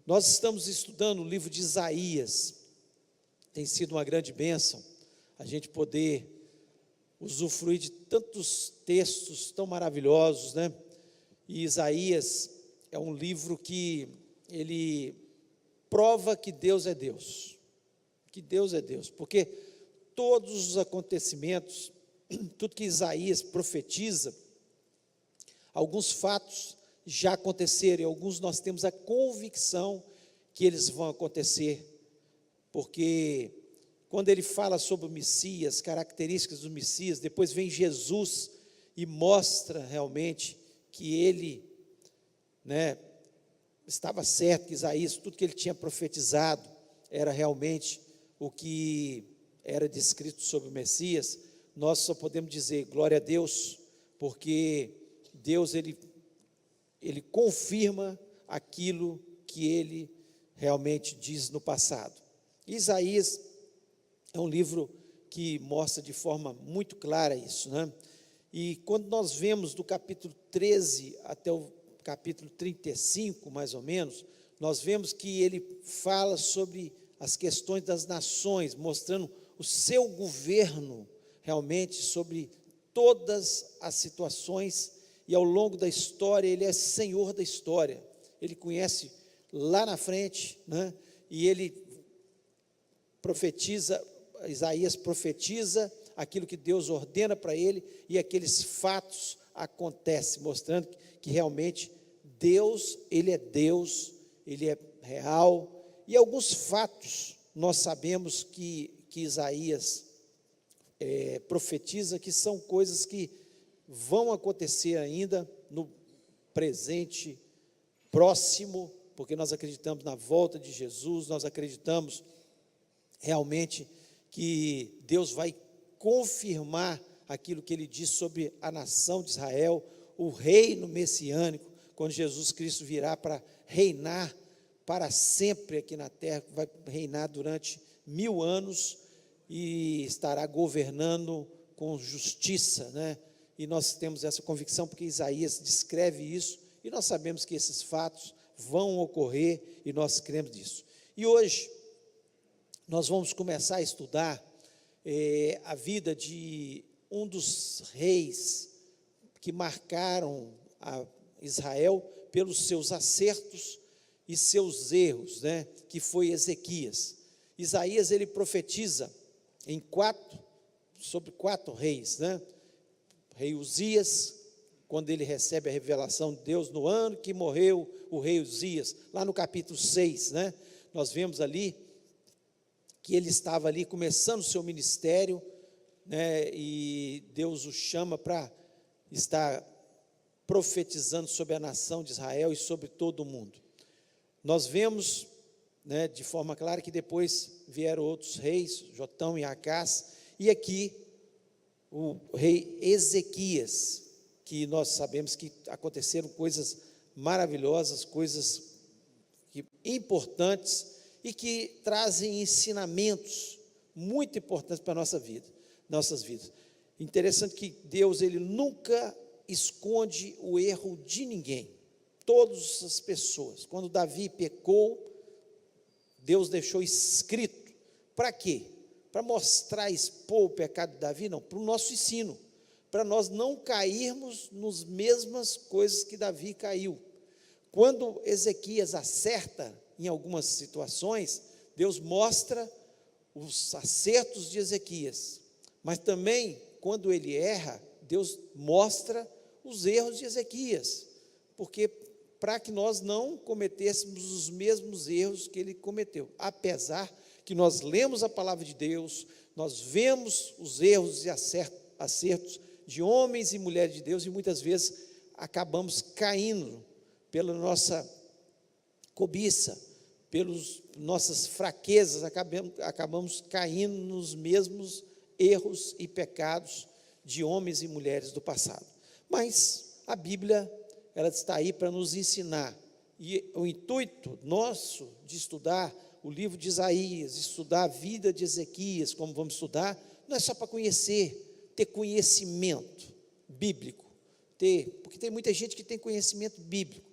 Nós estamos estudando o livro de Isaías. Tem sido uma grande bênção a gente poder usufruir de tantos textos tão maravilhosos, né? E Isaías é um livro que ele prova que Deus é Deus, porque todos os acontecimentos, tudo que Isaías profetiza, alguns fatos já aconteceram, e alguns nós temos a convicção que eles vão acontecer, porque quando ele fala sobre o Messias, características do Messias, depois vem Jesus e mostra realmente que ele, estava certo, que Isaías, tudo que ele tinha profetizado, era realmente o que era descrito sobre o Messias. Nós só podemos dizer, glória a Deus, porque Deus, ele confirma aquilo que ele realmente diz no passado. Isaías é um livro que mostra de forma muito clara isso, né? E quando nós vemos do capítulo 13 até o capítulo 35, mais ou menos, nós vemos que ele fala sobre as questões das nações, mostrando o seu governo realmente sobre todas as situações, e ao longo da história, ele é senhor da história, ele conhece lá na frente, né? E ele profetiza, Isaías profetiza aquilo que Deus ordena para ele, e aqueles fatos acontecem, mostrando que realmente Deus, ele é real, e alguns fatos nós sabemos que Isaías profetiza, que são coisas que vão acontecer ainda no presente próximo, porque nós acreditamos na volta de Jesus, nós acreditamos realmente que Deus vai confirmar aquilo que ele disse sobre a nação de Israel, o reino messiânico, quando Jesus Cristo virá para reinar para sempre aqui na terra, vai reinar durante 1000 anos e estará governando com justiça, né? E nós temos essa convicção porque Isaías descreve isso, e nós sabemos que esses fatos vão ocorrer, e nós cremos nisso. E hoje nós vamos começar a estudar a vida de um dos reis que marcaram a Israel pelos seus acertos e seus erros, né? Que foi Ezequias. Isaías, ele profetiza sobre 4 reis, né? Rei Uzias, quando ele recebe a revelação de Deus, no ano que morreu o rei Uzias, lá no capítulo 6, né? Nós vemos ali que ele estava ali começando o seu ministério, né? E Deus o chama para estar profetizando sobre a nação de Israel e sobre todo o mundo. Nós vemos, né, de forma clara que depois vieram outros reis, Jotão e Acás, e aqui o rei Ezequias, que nós sabemos que aconteceram coisas maravilhosas, coisas importantes e que trazem ensinamentos muito importantes para a nossas vidas. Interessante que Deus, ele nunca esconde o erro de ninguém. Todas as pessoas, quando Davi pecou, Deus deixou escrito, para quê? Para mostrar, expor o pecado de Davi? Não, para o nosso ensino, para nós não cairmos nas mesmas coisas que Davi caiu. Quando Ezequias acerta em algumas situações, Deus mostra os acertos de Ezequias, mas também, quando ele erra, Deus mostra os erros de Ezequias, porque para que nós não cometêssemos os mesmos erros que ele cometeu, apesar que nós lemos a palavra de Deus, nós vemos os erros e acertos de homens e mulheres de Deus, e muitas vezes acabamos caindo pela nossa cobiça, pelas nossas fraquezas, acabamos caindo nos mesmos erros e pecados de homens e mulheres do passado. Mas a Bíblia, ela está aí para nos ensinar, e o intuito nosso de estudar o livro de Isaías, estudar a vida de Ezequias, como vamos estudar, não é só para conhecer, ter conhecimento bíblico, porque tem muita gente que tem conhecimento bíblico,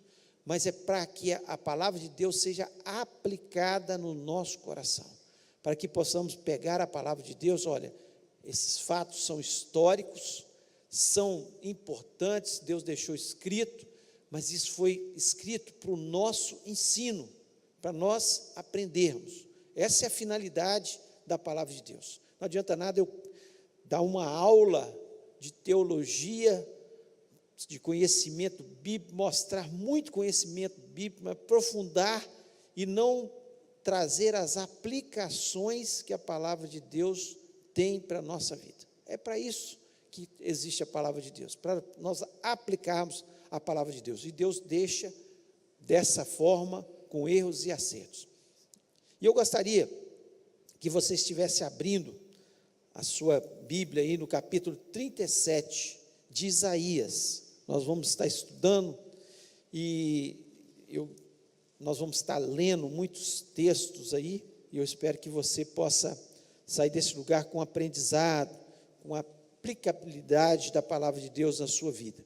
mas é para que a palavra de Deus seja aplicada no nosso coração, para que possamos pegar a palavra de Deus. Olha, esses fatos são históricos, são importantes, Deus deixou escrito, mas isso foi escrito para o nosso ensino, para nós aprendermos. Essa é a finalidade da palavra de Deus. Não adianta nada eu dar uma aula de teologia, de conhecimento bíblico, mostrar muito conhecimento bíblico, mas aprofundar e não trazer as aplicações que a palavra de Deus tem para a nossa vida. É para isso que existe a palavra de Deus, para nós aplicarmos a palavra de Deus. E Deus deixa dessa forma, com erros e acertos. E eu gostaria que você estivesse abrindo a sua Bíblia aí no capítulo 37 de Isaías. Nós vamos estar estudando e nós vamos estar lendo muitos textos aí, e eu espero que você possa sair desse lugar com aprendizado, com a aplicabilidade da palavra de Deus na sua vida.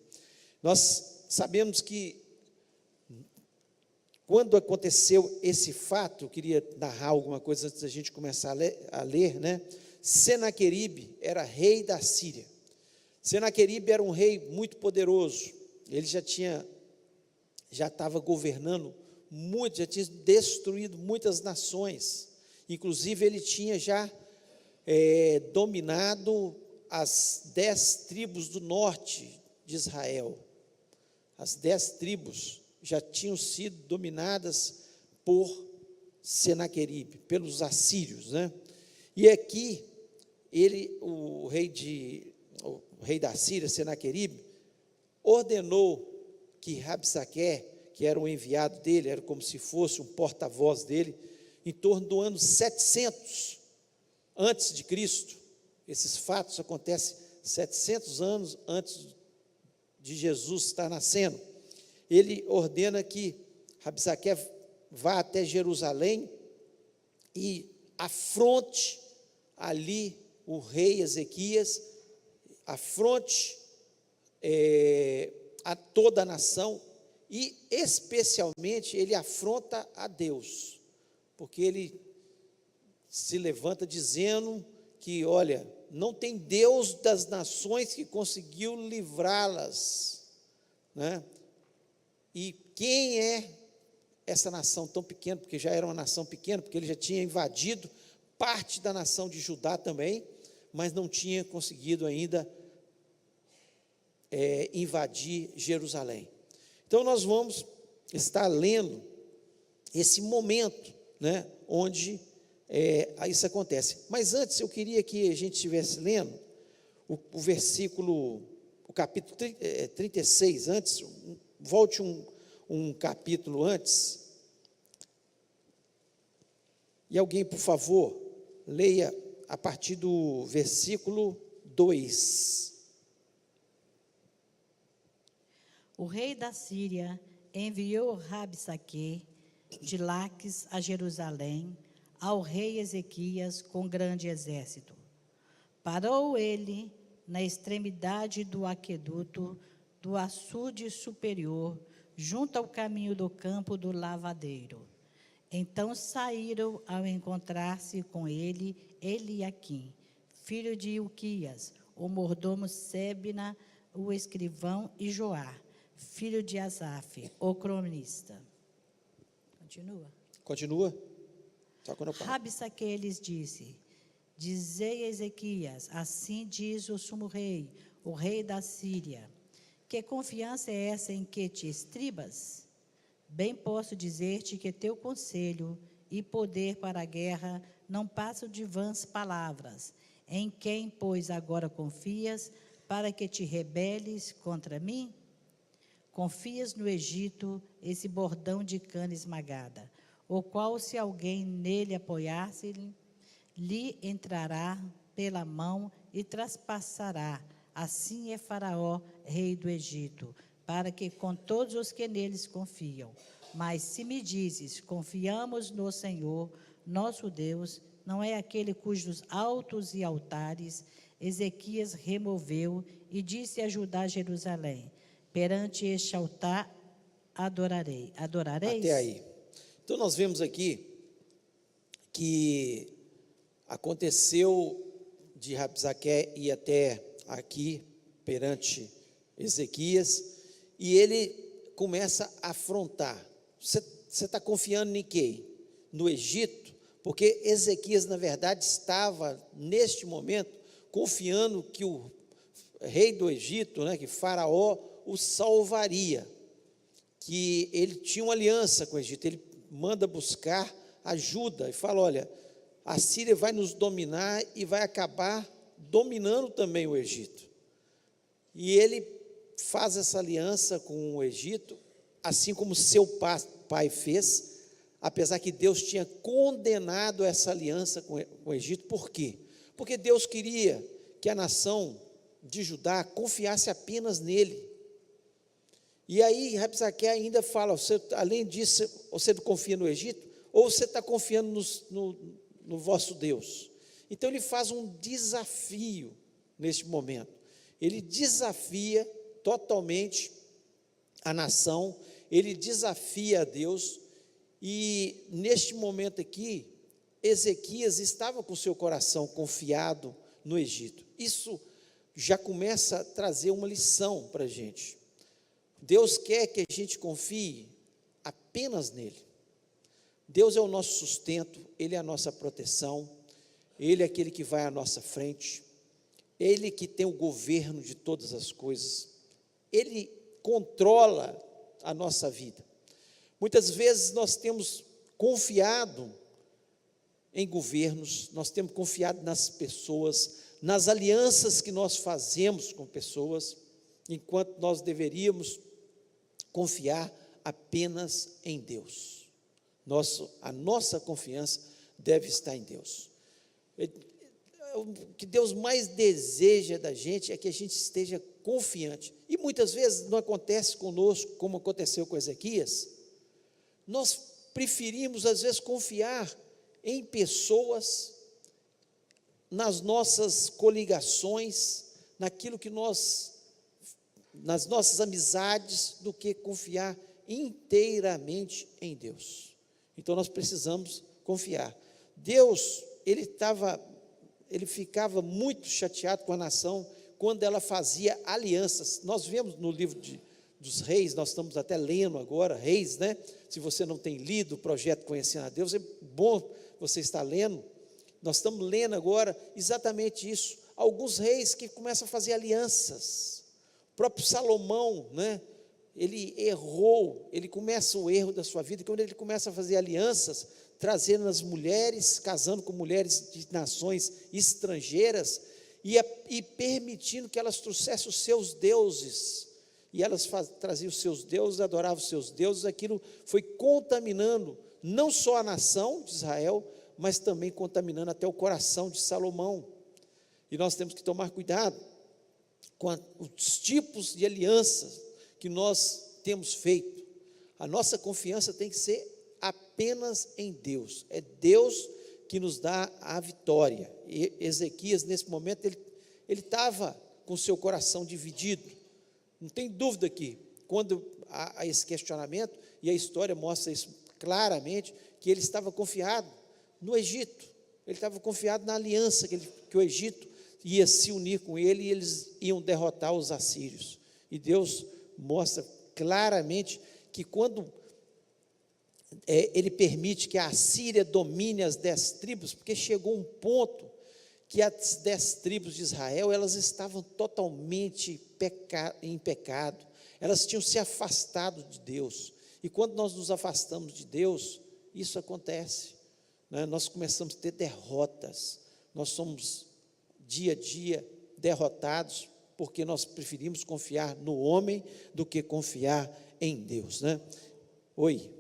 Nós sabemos que quando aconteceu esse fato, eu queria narrar alguma coisa antes da gente começar a ler, né? Senaqueribe era rei da Síria. Senaqueribe era um rei muito poderoso. Ele já estava governando muito, já tinha destruído muitas nações. Inclusive ele tinha já dominado as 10 tribos do norte de Israel. As 10 tribos já tinham sido dominadas por Senaqueribe, pelos assírios, né? E aqui o rei da Síria, Senaqueribe, ordenou que Rabsaque, que era um enviado dele, era como se fosse um porta-voz dele, em torno do ano 700 antes de Cristo. Esses fatos acontecem 700 anos antes de Jesus estar nascendo. Ele ordena que Rabsaque vá até Jerusalém e afronte ali o rei Ezequias, afronte a toda a nação, e especialmente ele afronta a Deus, porque ele se levanta dizendo que, olha, não tem Deus das nações que conseguiu livrá-las, né? E quem é essa nação tão pequena, porque já era uma nação pequena, porque ele já tinha invadido parte da nação de Judá também, mas não tinha conseguido ainda invadir Jerusalém. Então nós vamos estar lendo esse momento, né, onde isso acontece. Mas antes eu queria que a gente estivesse lendo o versículo, o capítulo 36, antes, volte um capítulo antes, e alguém, por favor, leia a partir do versículo 2. O rei da Síria enviou Rabsaque de Laques a Jerusalém ao rei Ezequias com grande exército. Parou ele na extremidade do aqueduto do açude superior, junto ao caminho do campo do lavadeiro. Então saíram ao encontrar-se com ele Eliaquim, filho de Ilquias, o mordomo Sebna, o escrivão, e Joá, filho de Asaf, o cronista. Continua. Só quando eu paro. Rabsaque lhes disse: Dizei a Ezequias, assim diz o sumo rei, o rei da Síria, que confiança é essa em que te estribas? Bem posso dizer-te que teu conselho e poder para a guerra não passam de vãs palavras. Em quem, pois, agora confias, para que te rebeles contra mim? Confias no Egito, esse bordão de cana esmagada, o qual, se alguém nele apoiar-se, lhe entrará pela mão e traspassará. Assim é Faraó, rei do Egito, para que com todos os que neles confiam. Mas se me dizes, confiamos no Senhor, nosso Deus, não é aquele cujos altos e altares Ezequias removeu e disse a Judá Jerusalém: perante este altar adorareis. Até aí. Então nós vemos aqui que aconteceu de Rabsaque ir até aqui perante Ezequias, e ele começa a afrontar. Você está confiando em quem? No Egito? Porque Ezequias, na verdade, estava, neste momento, confiando que o rei do Egito, que Faraó, o salvaria, que ele tinha uma aliança com o Egito. Ele manda buscar ajuda e fala: olha, a Síria vai nos dominar e vai acabar dominando também o Egito. E ele faz essa aliança com o Egito, assim como seu pai fez, apesar que Deus tinha condenado essa aliança com o Egito. Por quê? Porque Deus queria que a nação de Judá confiasse apenas nele. E aí Rabsaque ainda fala: além disso, você não confia no Egito? Ou você está confiando no vosso Deus? Então ele faz um desafio neste momento. Ele desafia totalmente a nação, ele desafia a Deus, e neste momento aqui, Ezequias estava com seu coração confiado no Egito. Isso já começa a trazer uma lição para a gente. Deus quer que a gente confie apenas nele. Deus é o nosso sustento, Ele é a nossa proteção, Ele é aquele que vai à nossa frente, Ele que tem o governo de todas as coisas, Ele controla a nossa vida. Muitas vezes nós temos confiado em governos, nós temos confiado nas pessoas, nas alianças que nós fazemos com pessoas, enquanto nós deveríamos confiar apenas em Deus. A nossa confiança deve estar em Deus. O que Deus mais deseja da gente é que a gente esteja confiante. E muitas vezes não acontece conosco como aconteceu com Ezequias. Nós preferimos às vezes confiar em pessoas, nas nossas coligações, naquilo que nas nossas amizades, do que confiar inteiramente em Deus. Então nós precisamos confiar. Deus, ele ficava muito chateado com a nação quando ela fazia alianças. Nós vemos no livro dos Reis, nós estamos até lendo agora, Reis, Se você não tem lido o projeto Conhecendo a Deus, é bom você estar lendo. Nós estamos lendo agora exatamente isso. Alguns reis que começam a fazer alianças. O próprio Salomão, ele errou, ele começa o erro da sua vida, quando ele começa a fazer alianças, trazendo as mulheres, casando com mulheres de nações estrangeiras, e permitindo que elas trouxessem os seus deuses, e elas traziam os seus deuses, adoravam os seus deuses. Aquilo foi contaminando, não só a nação de Israel, mas também contaminando até o coração de Salomão. E nós temos que tomar cuidado com os tipos de alianças que nós temos feito. A nossa confiança tem que ser apenas em Deus. É Deus que nos dá a vitória. E Ezequias, nesse momento, ele estava com o seu coração dividido. Não tem dúvida que, quando há esse questionamento, e a história mostra isso claramente, que ele estava confiado no Egito. Ele estava confiado na aliança que o Egito ia se unir com ele, e eles iam derrotar os assírios. E Deus mostra claramente que quando ele permite que a Assíria domine as 10 tribos, porque chegou um ponto que as 10 tribos de Israel, elas estavam totalmente em pecado, elas tinham se afastado de Deus, e quando nós nos afastamos de Deus, isso acontece, nós começamos a ter derrotas, nós somos dia a dia derrotados, porque nós preferimos confiar no homem do que confiar em Deus, Oi.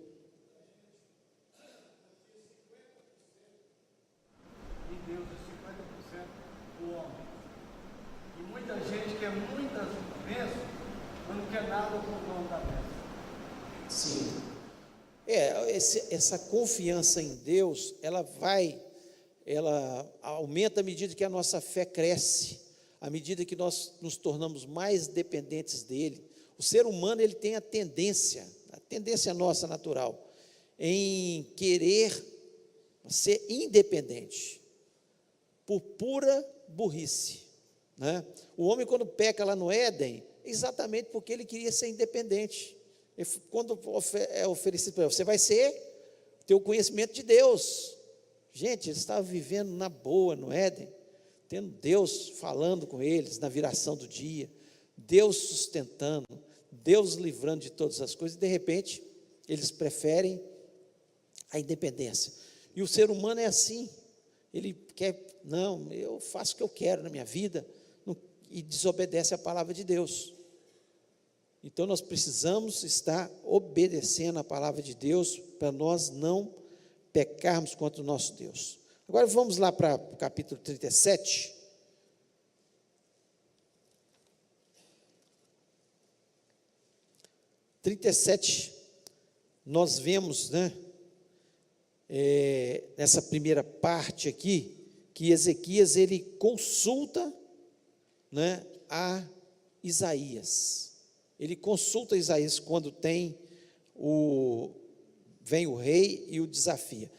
E Deus é 50% do homem. E muita gente quer muitas bênçãos, mas não quer nada com o dono da bênção. Sim. Essa confiança em Deus, ela aumenta à medida que a nossa fé cresce, à medida que nós nos tornamos mais dependentes dele. O ser humano, ele tem a tendência a tendência nossa natural, em querer ser independente, por pura burrice, né? O homem, quando peca lá no Éden, exatamente porque ele queria ser independente. Quando é oferecido para ele, você vai ter o conhecimento de Deus. Gente, eles estavam vivendo na boa no Éden, tendo Deus falando com eles na viração do dia, Deus sustentando, Deus livrando de todas as coisas, e de repente, eles preferem a independência. E o ser humano é assim, ele quer, não, eu faço o que eu quero na minha vida, e desobedece a palavra de Deus. Então nós precisamos estar obedecendo a palavra de Deus, para nós não pecarmos contra o nosso Deus. Agora vamos lá para o capítulo 37. Nós vemos, né, nessa primeira parte aqui, que Ezequias, ele consulta, né, a Isaías. Ele consulta Isaías quando vem o rei e o desafia.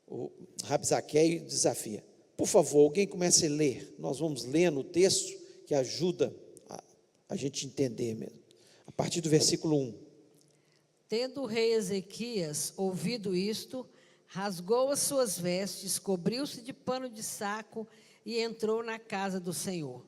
O Rabsaque e o desafia. Por favor, alguém comece a ler. Nós vamos lendo o texto que ajuda a gente entender mesmo. A partir do versículo 1. Tendo o rei Ezequias ouvido isto, rasgou as suas vestes, cobriu-se de pano de saco e entrou na casa do Senhor.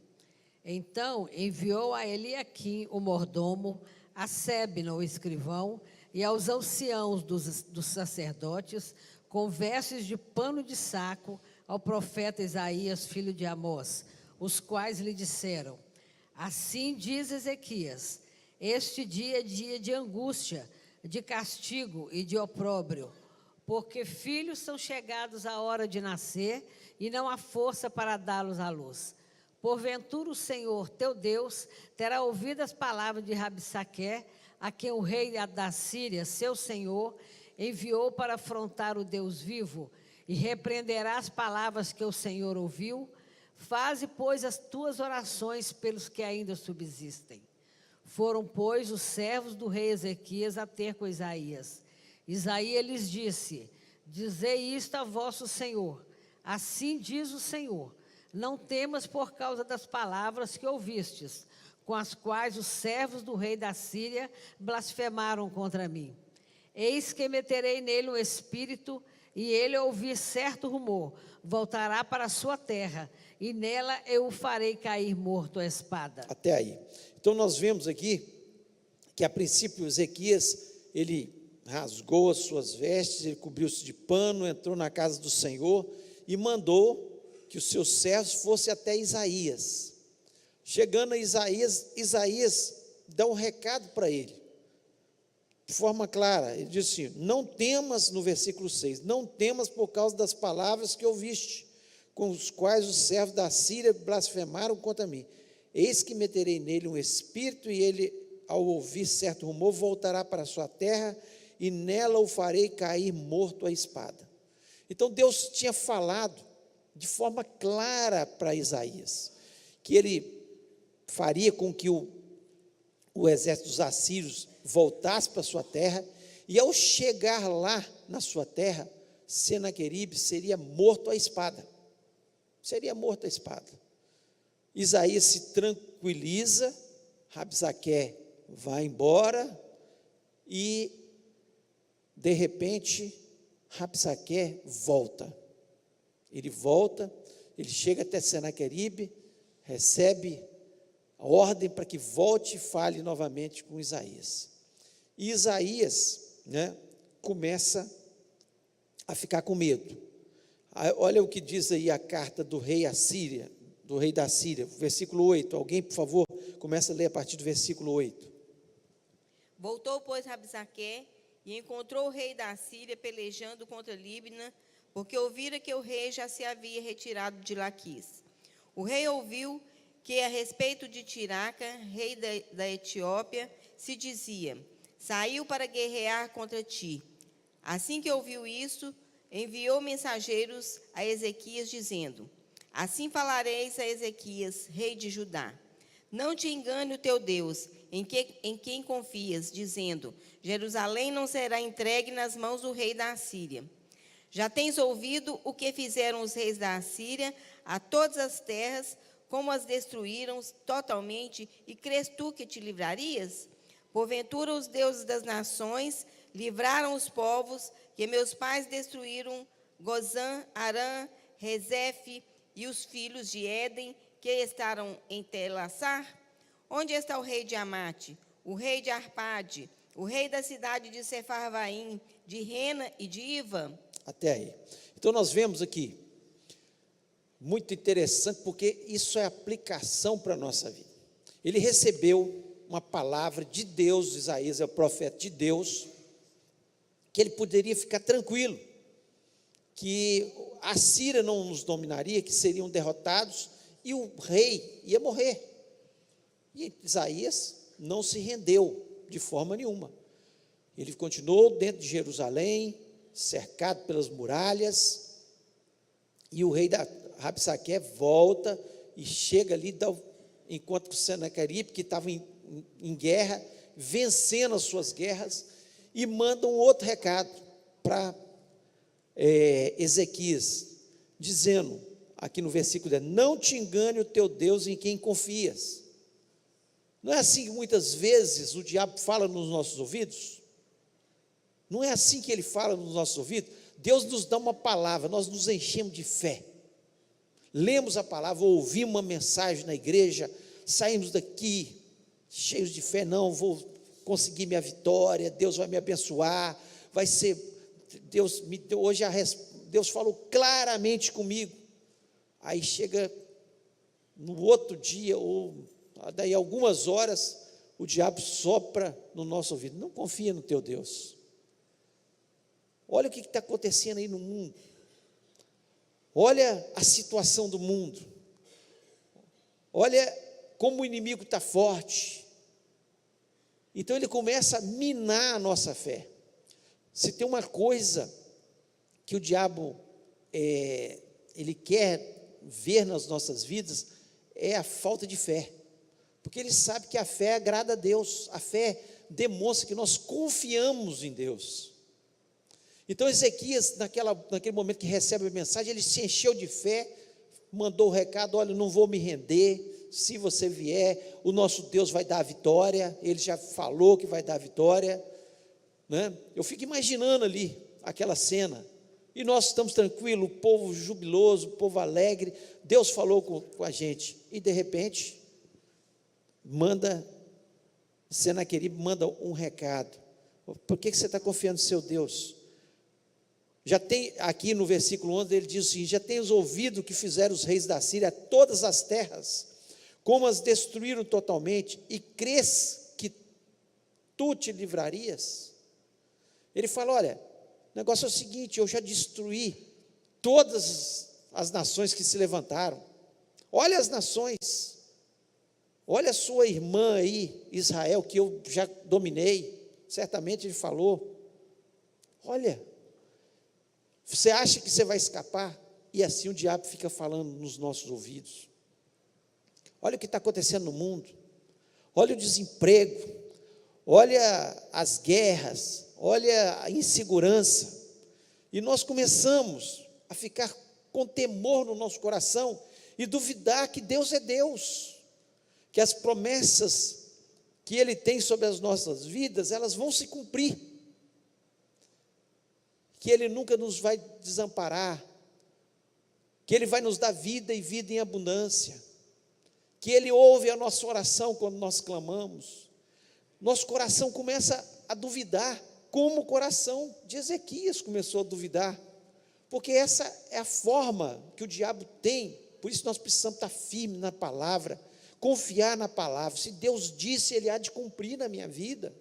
Então enviou a Eliaquim, o mordomo, a Sebna, o escrivão, e aos anciãos dos sacerdotes, com vestes de pano de saco, ao profeta Isaías, filho de Amós, os quais lhe disseram: assim diz Ezequias, este dia é dia de angústia, de castigo e de opróbrio, porque filhos são chegados à hora de nascer, e não há força para dá-los à luz. Porventura o Senhor, teu Deus, terá ouvido as palavras de Rabsaque, a quem o rei da Síria, seu senhor, enviou para afrontar o Deus vivo, e repreenderá as palavras que o Senhor ouviu. Faze, pois, as tuas orações pelos que ainda subsistem. Foram, pois, os servos do rei Ezequias a ter com Isaías. Isaías lhes disse: dizei isto a vosso senhor, assim diz o Senhor, não temas por causa das palavras que ouvistes, com as quais os servos do rei da Síria blasfemaram contra mim. Eis que meterei nele um espírito, e ele, ao ouvir certo rumor, voltará para a sua terra, e nela eu o farei cair morto à espada. Até aí. Então nós vemos aqui que a princípio Ezequias, ele rasgou as suas vestes, ele cobriu-se de pano, entrou na casa do Senhor e mandou que os seus servos fossem até Isaías. Chegando a Isaías dá um recado para ele, de forma clara. Ele diz assim: não temas, no versículo 6, não temas por causa das palavras que ouviste, com os quais os servos da Síria blasfemaram contra mim. Eis que meterei nele um espírito, e ele, ao ouvir certo rumor, voltará para a sua terra, e nela o farei cair morto à espada. Então Deus tinha falado de forma clara para Isaías, que ele faria com que o exército dos assírios voltasse para a sua terra, e ao chegar lá na sua terra, Senaqueribe seria morto à espada. Seria morto à espada. Isaías se tranquiliza, Rabsaque vai embora, e de repente Rabsaque volta. Ele volta, ele chega até Senaqueribe, recebe a ordem para que volte e fale novamente com Isaías. E Isaías, né, começa a ficar com medo. Olha o que diz aí a carta do rei da Síria, versículo 8. Alguém, por favor, começa a ler a partir do versículo 8. Voltou, pois, Rabsaque, e encontrou o rei da Síria pelejando contra Líbna, porque ouvira que o rei já se havia retirado de Laquis. O rei ouviu que, a respeito de Tiraca, rei da Etiópia, se dizia: saiu para guerrear contra ti. Assim que ouviu isso, enviou mensageiros a Ezequias, dizendo: assim falareis a Ezequias, rei de Judá: não te engane o teu Deus, em quem confias, dizendo: Jerusalém não será entregue nas mãos do rei da Assíria. Já tens ouvido o que fizeram os reis da Assíria a todas as terras, como as destruíram totalmente, e crês tu que te livrarias? Porventura os deuses das nações livraram os povos que meus pais destruíram, Gozã, Arã, Rezefe e os filhos de Éden, que estavam em Telassar? Onde está o rei de Amate, o rei de Arpade, o rei da cidade de Sefarvaim, de Rena e de Iva? Até aí. Então nós vemos aqui, muito interessante, porque isso é aplicação para a nossa vida. Ele recebeu uma palavra de Deus, Isaías é o profeta de Deus, que ele poderia ficar tranquilo, que a Síria não nos dominaria, que seriam derrotados, e o rei ia morrer. E Isaías não se rendeu de forma nenhuma. Ele continuou dentro de Jerusalém, cercado pelas muralhas, e o rei da Rabsaque volta e chega ali, enquanto que Senaqueribe, que estava em guerra, vencendo as suas guerras, e manda um outro recado para Ezequias, dizendo, aqui no versículo 10, não te engane o teu Deus em quem confias. Não é assim que muitas vezes o diabo fala nos nossos ouvidos? Não é assim que ele fala nos nossos ouvidos? Deus nos dá uma palavra, nós nos enchemos de fé, lemos a palavra, ouvimos uma mensagem na igreja, saímos daqui cheios de fé, não, vou conseguir minha vitória, Deus vai me abençoar, vai ser, Deus me deu hoje Deus falou claramente comigo. Aí chega no outro dia, ou daí algumas horas, o diabo sopra no nosso ouvido, não confia no teu Deus. Olha o que está acontecendo aí no mundo, olha a situação do mundo, olha como o inimigo está forte. Então ele começa a minar a nossa fé. Se tem uma coisa que o diabo ele quer ver nas nossas vidas, é a falta de fé, porque ele sabe que a fé agrada a Deus, a fé demonstra que nós confiamos em Deus. Então Ezequias, naquele momento que recebe a mensagem, ele se encheu de fé, mandou o recado, olha, não vou me render, se você vier, o nosso Deus vai dar a vitória, ele já falou que vai dar a vitória, né? Eu fico imaginando ali, aquela cena, e nós estamos tranquilos, o povo jubiloso, o povo alegre, Deus falou com a gente, e de repente, Senaqueribe manda um recado, por que você está confiando no seu Deus? Já tem, aqui no versículo 11, ele diz assim, já tens ouvido o que fizeram os reis da Síria a todas as terras, como as destruíram totalmente, e crês que tu te livrarias? Ele fala, olha, o negócio é o seguinte, eu já destruí todas as nações que se levantaram, olha as nações, olha a sua irmã aí, Israel, que eu já dominei, certamente ele falou, olha, você acha que você vai escapar? E assim o diabo fica falando nos nossos ouvidos. Olha o que está acontecendo no mundo, olha o desemprego, olha as guerras, olha a insegurança, e nós começamos a ficar com temor no nosso coração, e duvidar que Deus é Deus, que as promessas que Ele tem sobre as nossas vidas, elas vão se cumprir, que Ele nunca nos vai desamparar, que Ele vai nos dar vida e vida em abundância, que Ele ouve a nossa oração quando nós clamamos. Nosso coração começa a duvidar, como o coração de Ezequias começou a duvidar, porque essa é a forma que o diabo tem, por isso nós precisamos estar firmes na palavra, confiar na palavra, se Deus disse, Ele há de cumprir na minha vida.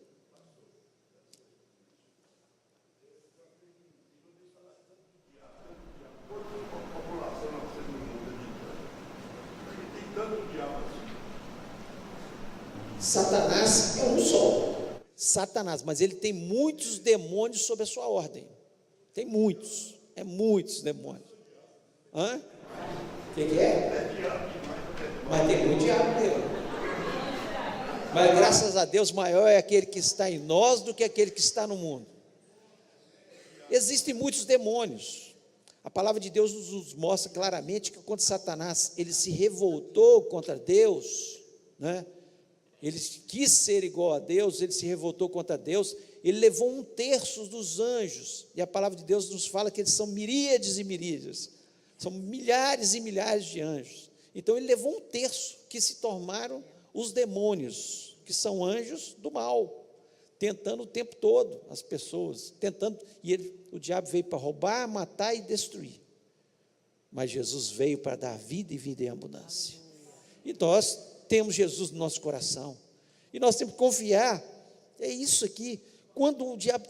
Satanás é um só, Satanás, mas ele tem muitos demônios sob a sua ordem, tem muitos demônios. Hã? O que é? Mas tem muito diabo nele. Mas graças a Deus, maior é aquele que está em nós do que aquele que está no mundo. Existem muitos demônios. A palavra de Deus nos mostra claramente que quando Satanás ele se revoltou contra Deus, né? Ele quis ser igual a Deus, ele se revoltou contra Deus, ele levou 1/3 dos anjos, e a palavra de Deus nos fala que eles são miríades e miríades, são milhares e milhares de anjos. Então ele levou 1/3 que se tornaram os demônios, que são anjos do mal, tentando o tempo todo as pessoas, o diabo veio para roubar, matar e destruir, mas Jesus veio para dar vida e vida em abundância. E nós temos Jesus no nosso coração, e nós temos que confiar. É isso aqui. Quando o diabo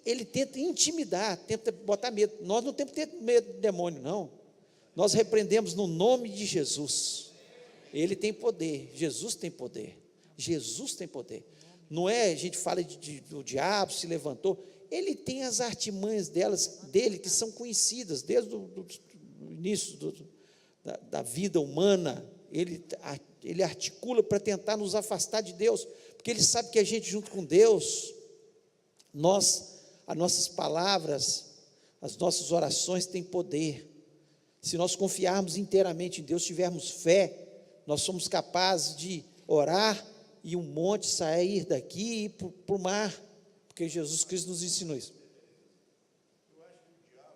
ele tenta intimidar, tenta botar medo, nós não temos que ter medo do demônio, não. Nós repreendemos no nome de Jesus. Ele tem poder, Jesus tem poder, Jesus tem poder. Não é, a gente fala do diabo se levantou, ele tem as artimanhas dele que são conhecidas desde o início da vida humana. Ele articula para tentar nos afastar de Deus, porque ele sabe que a gente junto com Deus, as nossas palavras, as nossas orações têm poder. Se nós confiarmos inteiramente em Deus, tivermos fé, nós somos capazes de orar e um monte sair daqui e ir para o mar, porque Jesus Cristo nos ensinou isso. Eu acho que o diabo,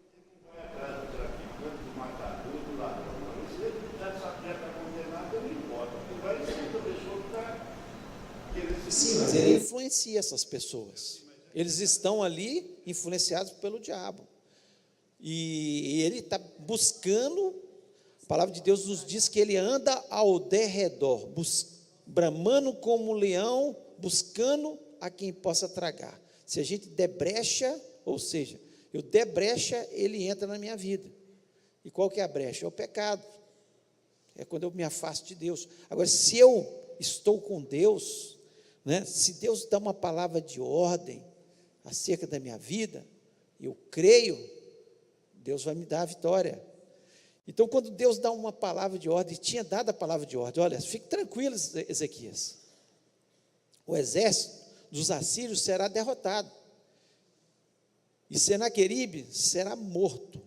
ele não vai atrás do traficante, do matador, do ladrão, não. Se ele já está condenado, ele não importa. Ele vai em cima da pessoa que está querendo se... Sim, mas ele influencia essas pessoas. Eles estão ali influenciados pelo diabo. E ele está buscando, a palavra de Deus nos diz que ele anda ao derredor, bramando como um leão, buscando a quem possa tragar. Se a gente der brecha, ou seja, eu der brecha, ele entra na minha vida. E qual que é a brecha? É o pecado. É quando eu me afasto de Deus. Agora, se eu estou com Deus, né, se Deus dá uma palavra de ordem acerca da minha vida, eu creio, Deus vai me dar a vitória. Então, quando Deus dá uma palavra de ordem, tinha dado a palavra de ordem, olha, fique tranquilo, Ezequias, o exército dos assírios será derrotado, e Senaqueribe será morto,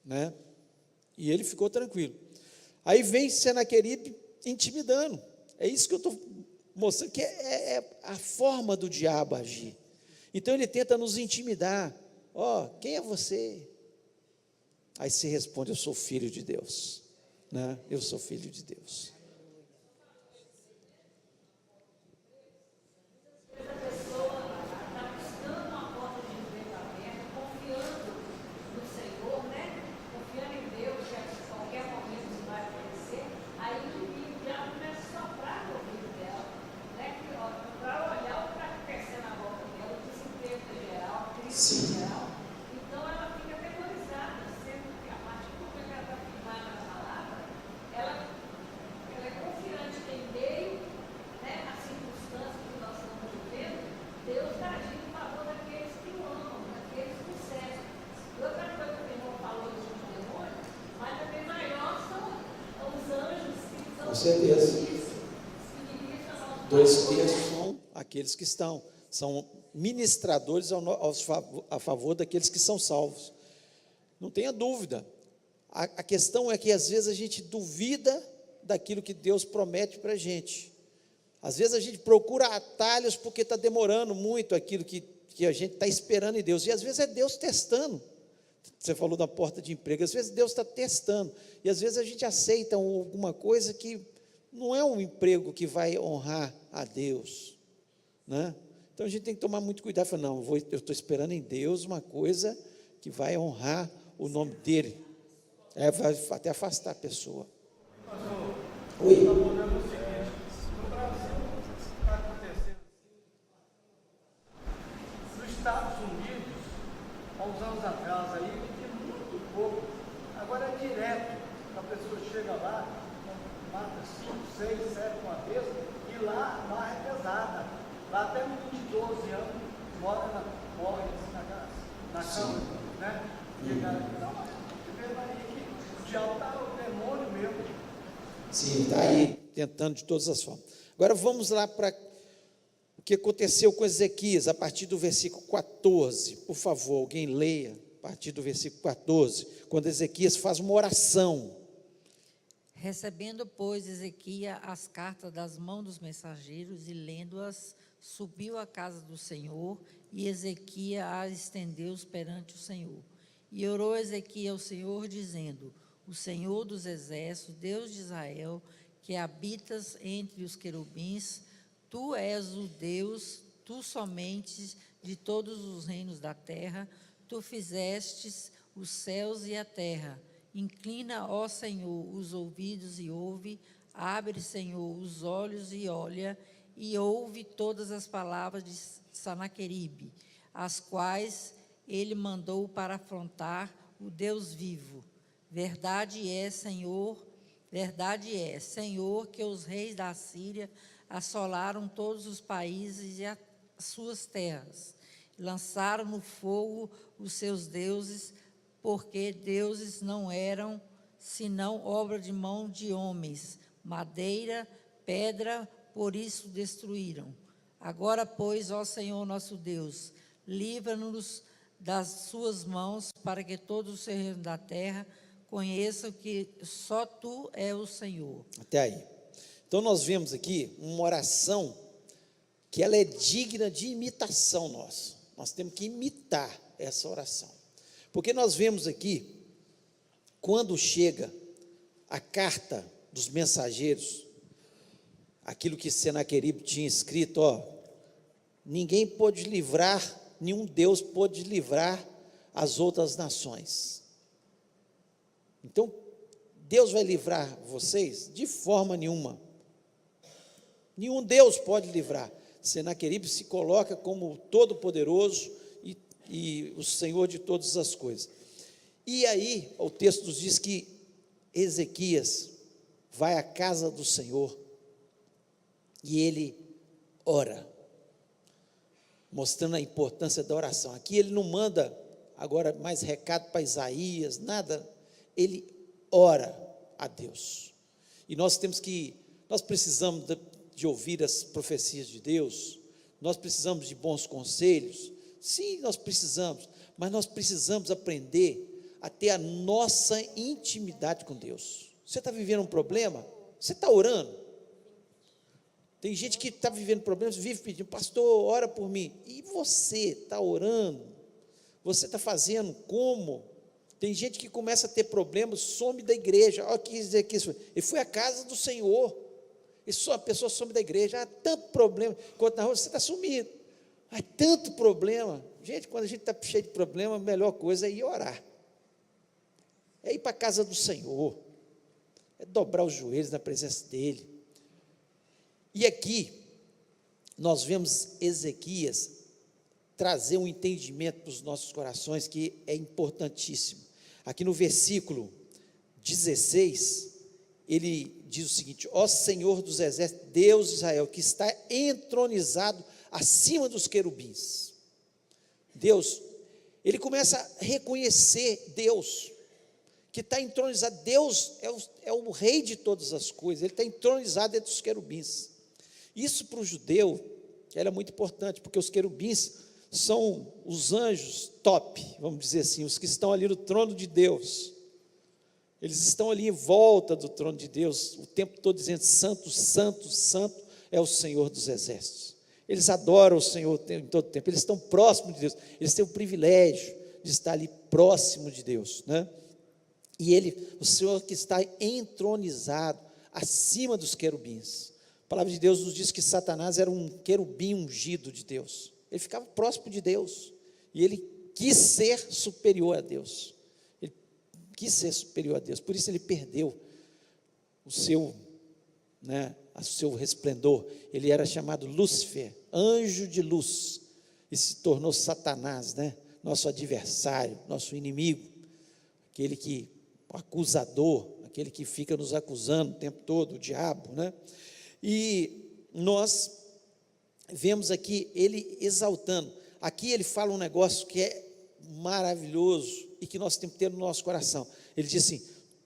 né? E ele ficou tranquilo. Aí vem Senaqueribe intimidando. É isso que eu estou mostrando, que é a forma do diabo agir. Então ele tenta nos intimidar. Quem é você? Aí você responde, eu sou filho de Deus, né? Eu sou filho de Deus. Sim. Então ela fica aterrorizada, sendo que a partir do momento que ela está firmada na palavra, ela é confiante que em meio, né, às circunstâncias que nós estamos vivendo, Deus está agindo em favor daqueles que o amam, daqueles que o servem. E outra coisa que o irmão falou dos demônios, mas também maior são os anjos que são. Com certeza. 2/3 são aqueles que são ministradores a favor daqueles que são salvos. Não tenha dúvida. A questão é que às vezes a gente duvida daquilo que Deus promete para a gente. Às vezes a gente procura atalhos porque está demorando muito aquilo que a gente está esperando em Deus. E às vezes é Deus testando. Você falou da porta de emprego. Às vezes Deus está testando. E às vezes a gente aceita alguma coisa que não é um emprego que vai honrar a Deus, né? Então a gente tem que tomar muito cuidado, falar, não, eu estou esperando em Deus uma coisa que vai honrar o nome dele, vai até afastar a pessoa. Oi. No Brasil, está acontecendo nos Estados Unidos, há uns anos atrás aí, tinha muito pouco, agora é direto, a pessoa chega lá, mata 5, 6, 7 uma vez, e lá a barra é pesada. Lá até um de 12 anos morre na cama, né? Então, você vê aí que o diabo está o demônio mesmo. Sim, está aí. tentando de todas as formas. Agora vamos lá para o que aconteceu com Ezequias, a partir do versículo 14. Por favor, alguém leia a partir do versículo 14, quando Ezequias faz uma oração. Recebendo, pois, Ezequias as cartas das mãos dos mensageiros e lendo-as, subiu à casa do Senhor, e Ezequias as estendeu perante o Senhor. E orou Ezequias ao Senhor, dizendo: o Senhor dos exércitos, Deus de Israel, que habitas entre os querubins, tu és o Deus, tu somente, de todos os reinos da terra, tu fizestes os céus e a terra. Inclina, ó Senhor, os ouvidos e ouve, abre, Senhor, os olhos e olha, e ouve todas as palavras de Sanaqueribe, as quais ele mandou para afrontar o Deus vivo. Verdade é, Senhor, que os reis da Síria assolaram todos os países e as suas terras, lançaram no fogo os seus deuses, porque deuses não eram senão obra de mão de homens, madeira, pedra, por isso destruíram. Agora, pois, ó Senhor nosso Deus, livra-nos das suas mãos, para que todos os reinos da terra conheçam que só tu é o Senhor. Até aí. Então nós vemos aqui uma oração que ela é digna de imitação nossa. Nós temos que imitar essa oração. Porque nós vemos aqui, quando chega a carta dos mensageiros, aquilo que Senaqueribe tinha escrito, ninguém pôde livrar, nenhum Deus pôde livrar as outras nações. Então, Deus vai livrar vocês? De forma nenhuma. Nenhum Deus pode livrar. Senaqueribe se coloca como todo-poderoso e o Senhor de todas as coisas. E aí, o texto nos diz que Ezequias vai à casa do Senhor e ele ora, mostrando a importância da oração. Aqui ele não manda agora mais recado para Isaías, nada, ele ora a Deus. E nós precisamos de ouvir as profecias de Deus, nós precisamos de bons conselhos, sim, nós precisamos, mas nós precisamos aprender a ter a nossa intimidade com Deus. Você está vivendo um problema? Você está orando? Tem gente que está vivendo problemas, vive pedindo: pastor, ora por mim. E você está orando? Você está fazendo como? Tem gente que começa a ter problemas, some da igreja. Olha o que dizer aqui, ele foi à casa do Senhor, e só a pessoa some da igreja. Há tanto problema, enquanto na rua você está sumido. Há tanto problema. Gente, quando a gente está cheio de problema, a melhor coisa é ir orar. É ir para a casa do Senhor, é dobrar os joelhos na presença dEle. E aqui, nós vemos Ezequias trazer um entendimento para os nossos corações que é importantíssimo. Aqui no versículo 16, ele diz o seguinte: ó Senhor dos exércitos, Deus de Israel, que está entronizado acima dos querubins. Deus, ele começa a reconhecer Deus, que está entronizado. Deus é o rei de todas as coisas, ele está entronizado entre os querubins. Isso para o judeu era muito importante, porque os querubins são os anjos top, vamos dizer assim, os que estão ali no trono de Deus. Eles estão ali em volta do trono de Deus, o tempo todo dizendo: santo, santo, santo é o Senhor dos exércitos. Eles adoram o Senhor em todo o tempo, eles estão próximos de Deus, eles têm o privilégio de estar ali próximo de Deus, né? E o Senhor que está entronizado acima dos querubins. A palavra de Deus nos diz que Satanás era um querubim ungido de Deus. Ele ficava próximo de Deus, e ele quis ser superior a Deus. Ele quis ser superior a Deus, por isso ele perdeu o seu resplendor. Ele era chamado Lúcifer, anjo de luz, e se tornou Satanás, nosso adversário, nosso inimigo, o acusador, aquele que fica nos acusando o tempo todo, o diabo, E nós vemos aqui ele exaltando. Aqui ele fala um negócio que é maravilhoso e que nós temos que ter no nosso coração. Ele diz assim: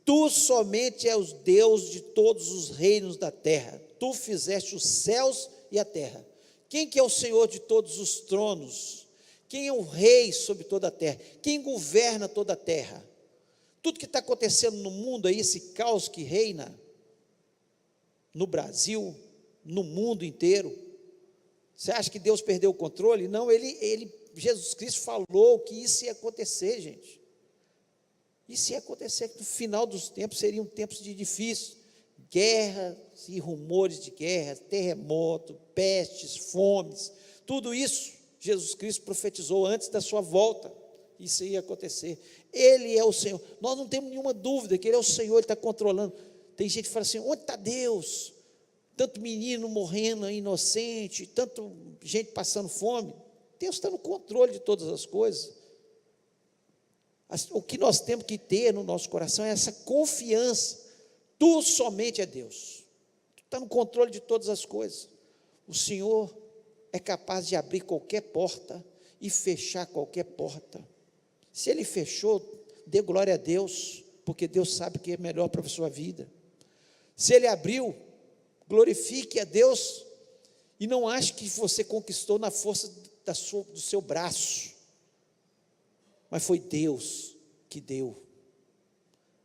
Tu somente és o Deus de todos os reinos da terra. Tu fizeste os céus e a terra. Quem que é o Senhor de todos os tronos? Quem é o rei sobre toda a terra? Quem governa toda a terra? Tudo que está acontecendo no mundo aí, esse caos que reina no Brasil, no mundo inteiro, você acha que Deus perdeu o controle? Não, Jesus Cristo falou que isso ia acontecer, gente. Isso ia acontecer, que no final dos tempos seriam tempos de difíceis, guerras e rumores de guerra, terremoto, pestes, fomes, tudo isso Jesus Cristo profetizou antes da sua volta. Isso ia acontecer. Ele é o Senhor. Nós não temos nenhuma dúvida que Ele é o Senhor, Ele está controlando. Tem gente que fala assim: onde está Deus? Tanto menino morrendo inocente, tanto gente passando fome. Deus está no controle de todas as coisas. O que nós temos que ter no nosso coração é essa confiança. Tu somente é Deus. Tu está no controle de todas as coisas. O Senhor é capaz de abrir qualquer porta e fechar qualquer porta. Se Ele fechou, dê glória a Deus, porque Deus sabe o que é melhor para a sua vida. Se Ele abriu, glorifique a Deus e não ache que você conquistou na força do seu braço, mas foi Deus que deu,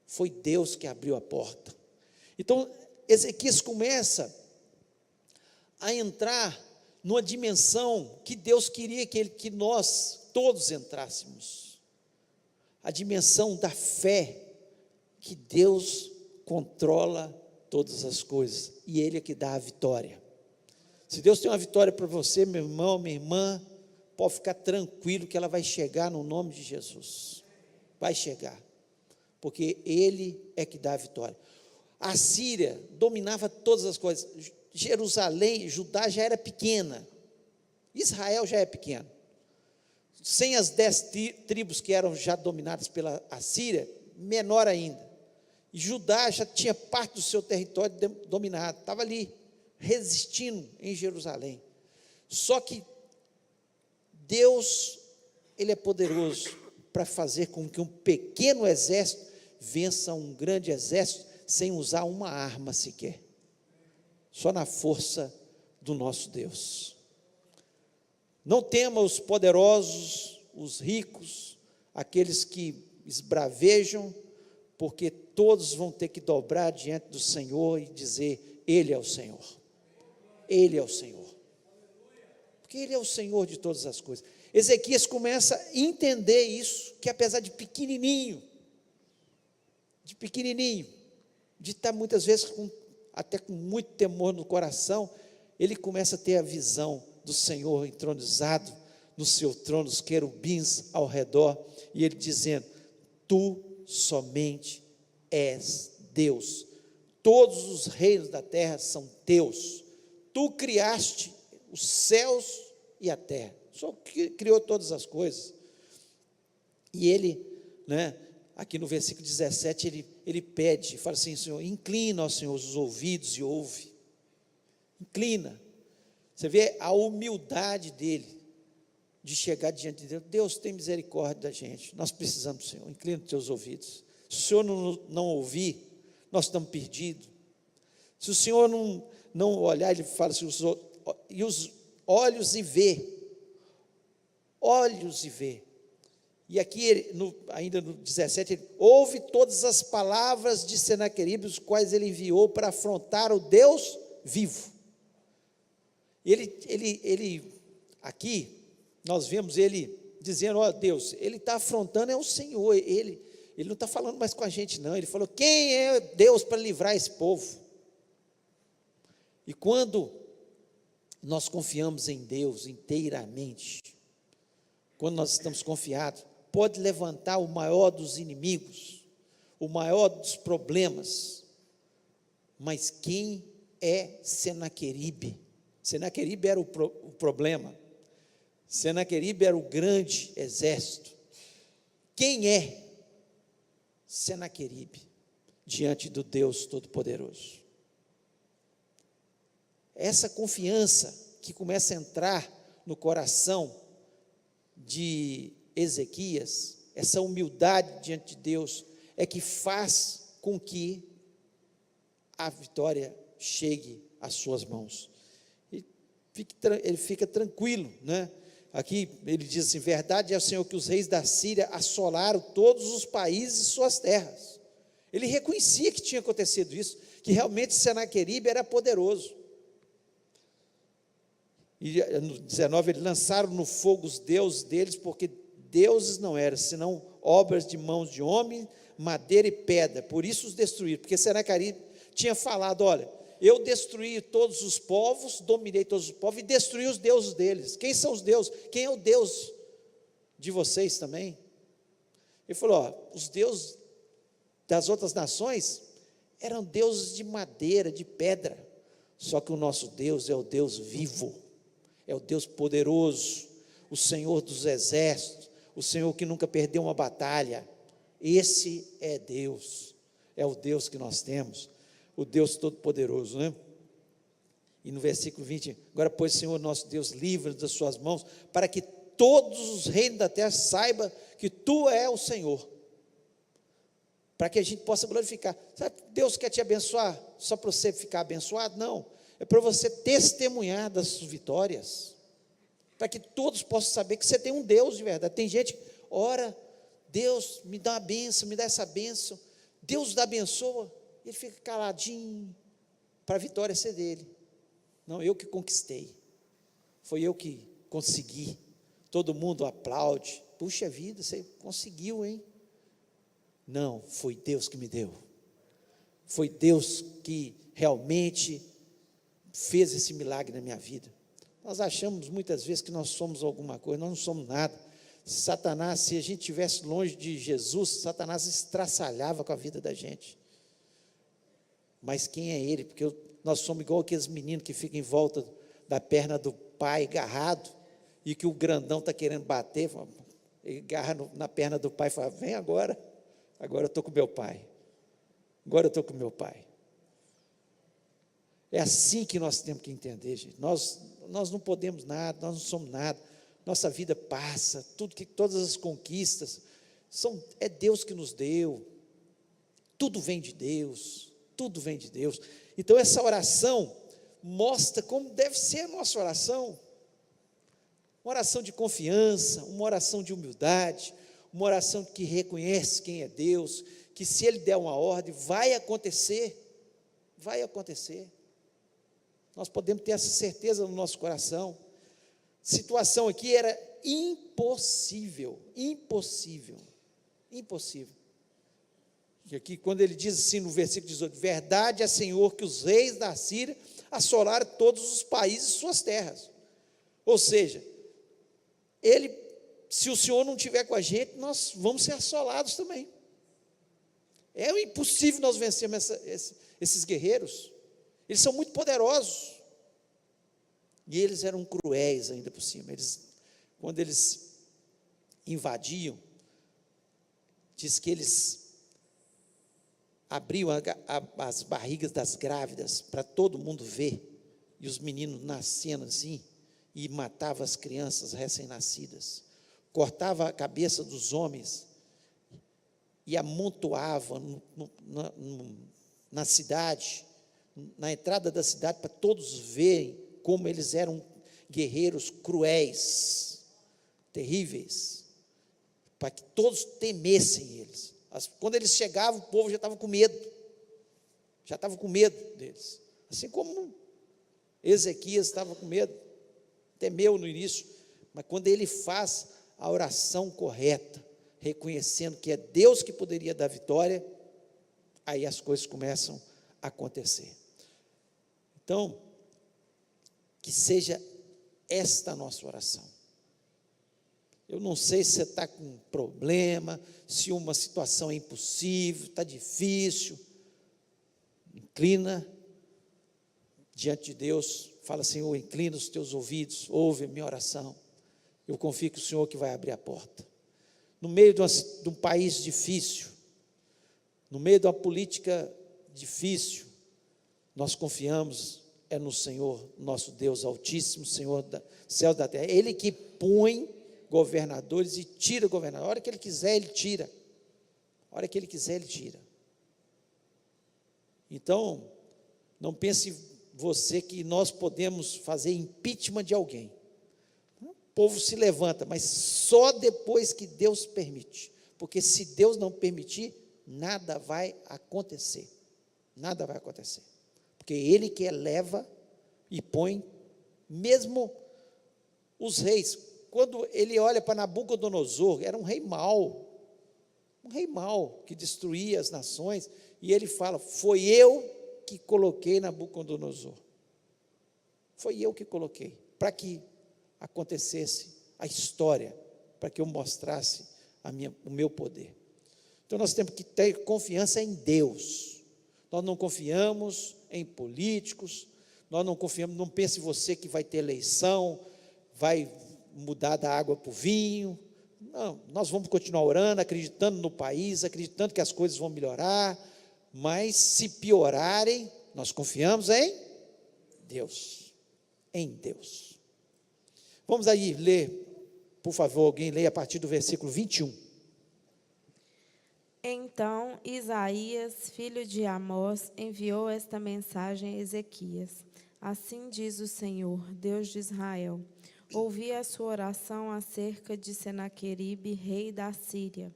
foi Deus que abriu a porta. Então Ezequias começa a entrar numa dimensão que Deus queria que nós todos entrássemos, a dimensão da fé, que Deus controla todas as coisas, e Ele é que dá a vitória. Se Deus tem uma vitória para você, meu irmão, minha irmã, pode ficar tranquilo que ela vai chegar no nome de Jesus, vai chegar, porque Ele é que dá a vitória. A Síria dominava todas as coisas, Jerusalém, Judá já era pequena, Israel já é pequeno, sem as 10 tribos que eram já dominadas pela Assíria, menor ainda, e Judá já tinha parte do seu território dominado, estava ali, resistindo em Jerusalém. Só que Deus, Ele é poderoso para fazer com que um pequeno exército vença um grande exército, sem usar uma arma sequer, só na força do nosso Deus. Não tema os poderosos, os ricos, aqueles que esbravejam, porque todos vão ter que dobrar diante do Senhor e dizer: Ele é o Senhor, Ele é o Senhor, porque Ele é o Senhor de todas as coisas. Ezequias começa a entender isso, que apesar de pequenininho, de estar muitas vezes até com muito temor no coração, ele começa a ter a visão do Senhor entronizado no seu trono, os querubins ao redor, e ele dizendo: Tu somente és Deus, todos os reinos da terra são teus, tu criaste os céus e a terra, só criou todas as coisas. E ele, aqui no versículo 17, ele pede, fala assim: Senhor, inclina, ó Senhor, os ouvidos e ouve, inclina. Você vê a humildade dele, de chegar diante de Deus: Deus, tem misericórdia da gente, nós precisamos do Senhor, inclina os teus ouvidos. Se o Senhor não ouvir, nós estamos perdidos. Se o Senhor não olhar, ele fala assim: e os olhos e vê, olhos e vê. E aqui, ainda no 17, ele ouve todas as palavras de Senaqueribe, os quais ele enviou para afrontar o Deus vivo. Ele aqui, nós vemos ele dizendo: ó Deus, ele está afrontando é o Senhor, ele não está falando mais com a gente não, ele falou: quem é Deus para livrar esse povo? E quando nós confiamos em Deus inteiramente, quando nós estamos confiados, pode levantar o maior dos inimigos, o maior dos problemas, mas quem é Senaqueribe? Senaqueribe era o problema, Senaqueribe era o grande exército. Quem é Senaqueribe diante do Deus Todo-Poderoso? Essa confiança que começa a entrar no coração de Ezequias, essa humildade diante de Deus, é que faz com que a vitória chegue às suas mãos. E ele fica tranquilo, né? Aqui ele diz assim: verdade é o Senhor que os reis da Síria assolaram todos os países e suas terras. Ele reconhecia que tinha acontecido isso, que realmente Senaqueribe era poderoso. E no 19, eles lançaram no fogo os deuses deles, porque deuses não eram, senão obras de mãos de homem, madeira e pedra, por isso os destruíram, porque Senaqueribe tinha falado: olha, eu destruí todos os povos, dominei todos os povos e destruí os deuses deles. Quem são os deuses? Quem é o Deus de vocês também? Ele falou: ó, os deuses das outras nações eram deuses de madeira, de pedra, só que o nosso Deus é o Deus vivo, é o Deus poderoso, o Senhor dos exércitos, o Senhor que nunca perdeu uma batalha. Esse é Deus, é o Deus que nós temos, o Deus Todo-Poderoso, né? E no versículo 20, agora, pois, Senhor nosso Deus, livra-nos das suas mãos, para que todos os reinos da terra saibam que Tu é o Senhor, para que a gente possa glorificar. Sabe, Deus quer te abençoar só para você ficar abençoado? Não, é para você testemunhar das suas vitórias, para que todos possam saber que você tem um Deus de verdade. Tem gente que ora: Deus, me dá uma bênção, me dá essa bênção. Deus dá abençoa, ele fica caladinho, para a vitória ser dele. Não, eu que conquistei, foi eu que consegui. Todo mundo aplaude: puxa vida, você conseguiu, hein? Não, foi Deus que me deu, foi Deus que realmente fez esse milagre na minha vida. Nós achamos muitas vezes que nós somos alguma coisa, nós não somos nada. Satanás, se a gente estivesse longe de Jesus, Satanás estraçalhava com a vida da gente. Mas quem é ele? Porque nós somos igual aqueles meninos que ficam em volta da perna do pai, agarrado, e que o grandão está querendo bater, ele agarra na perna do pai e fala: vem agora eu estou com meu pai, agora eu estou com meu pai. É assim que nós temos que entender, gente. Nós não podemos nada, nós não somos nada, nossa vida passa, todas as conquistas, é Deus que nos deu, tudo vem de Deus, tudo vem de Deus. Então essa oração mostra como deve ser a nossa oração, uma oração de confiança, uma oração de humildade, uma oração que reconhece quem é Deus, que se Ele der uma ordem, vai acontecer, nós podemos ter essa certeza no nosso coração. Situação aqui era impossível, e aqui quando ele diz assim no versículo 18, verdade é, Senhor, que os reis da Síria assolaram todos os países e suas terras. Ou seja, se o Senhor não estiver com a gente, nós vamos ser assolados também. É impossível nós vencermos esses guerreiros. Eles são muito poderosos, e eles eram cruéis ainda por cima. Quando eles invadiam, diz que eles abriam as barrigas das grávidas para todo mundo ver, e os meninos nascendo assim, e matavam as crianças recém-nascidas, cortava a cabeça dos homens e amontoava na cidade, na entrada da cidade, para todos verem como eles eram guerreiros cruéis, terríveis, para que todos temessem eles. Quando eles chegavam, o povo já estava com medo deles, assim como Ezequias estava com medo, temeu no início, mas quando ele faz a oração correta, reconhecendo que é Deus que poderia dar vitória, aí as coisas começam a acontecer. Então, que seja esta a nossa oração. Eu não sei se você está com um problema, se uma situação é impossível, está difícil, inclina diante de Deus, fala: Senhor, inclina os teus ouvidos, ouve a minha oração, eu confio que o Senhor que vai abrir a porta. No meio de um país difícil, no meio de uma política difícil, nós confiamos no Senhor, nosso Deus Altíssimo, Senhor do céu e da terra. Ele que põe governadores e tira governadores. A hora que Ele quiser, Ele tira. A hora que Ele quiser, Ele tira. Então, não pense você que nós podemos fazer impeachment de alguém. O povo se levanta, mas só depois que Deus permite. Porque se Deus não permitir, nada vai acontecer. Nada vai acontecer. Porque Ele que eleva e põe, mesmo os reis. Quando ele olha para Nabucodonosor, era um rei mau, que destruía as nações, e ele fala: foi eu que coloquei Nabucodonosor, foi eu que coloquei, para que acontecesse a história, para que eu mostrasse o meu poder. Então nós temos que ter confiança em Deus, nós não confiamos em políticos, nós não confiamos, não pense você que vai ter eleição, vai mudar da água para o vinho. Não, nós vamos continuar orando, acreditando no país, acreditando que as coisas vão melhorar, mas se piorarem, nós confiamos em Deus, em Deus. Vamos aí ler, por favor, alguém leia a partir do versículo 21. Então Isaías, filho de Amós, enviou esta mensagem a Ezequias. Assim diz o Senhor, Deus de Israel: ouvi a sua oração acerca de Senaqueribe, rei da Síria.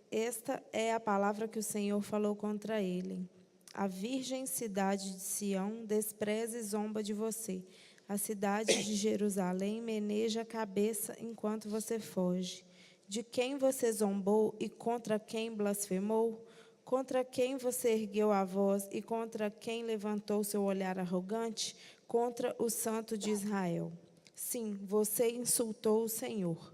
Esta é a palavra que o Senhor falou contra ele. A virgem cidade de Sião despreza e zomba de você. A cidade de Jerusalém meneja a cabeça enquanto você foge. De quem você zombou e contra quem blasfemou? Contra quem você ergueu a voz e contra quem levantou seu olhar arrogante? Contra o Santo de Israel. Sim, você insultou o Senhor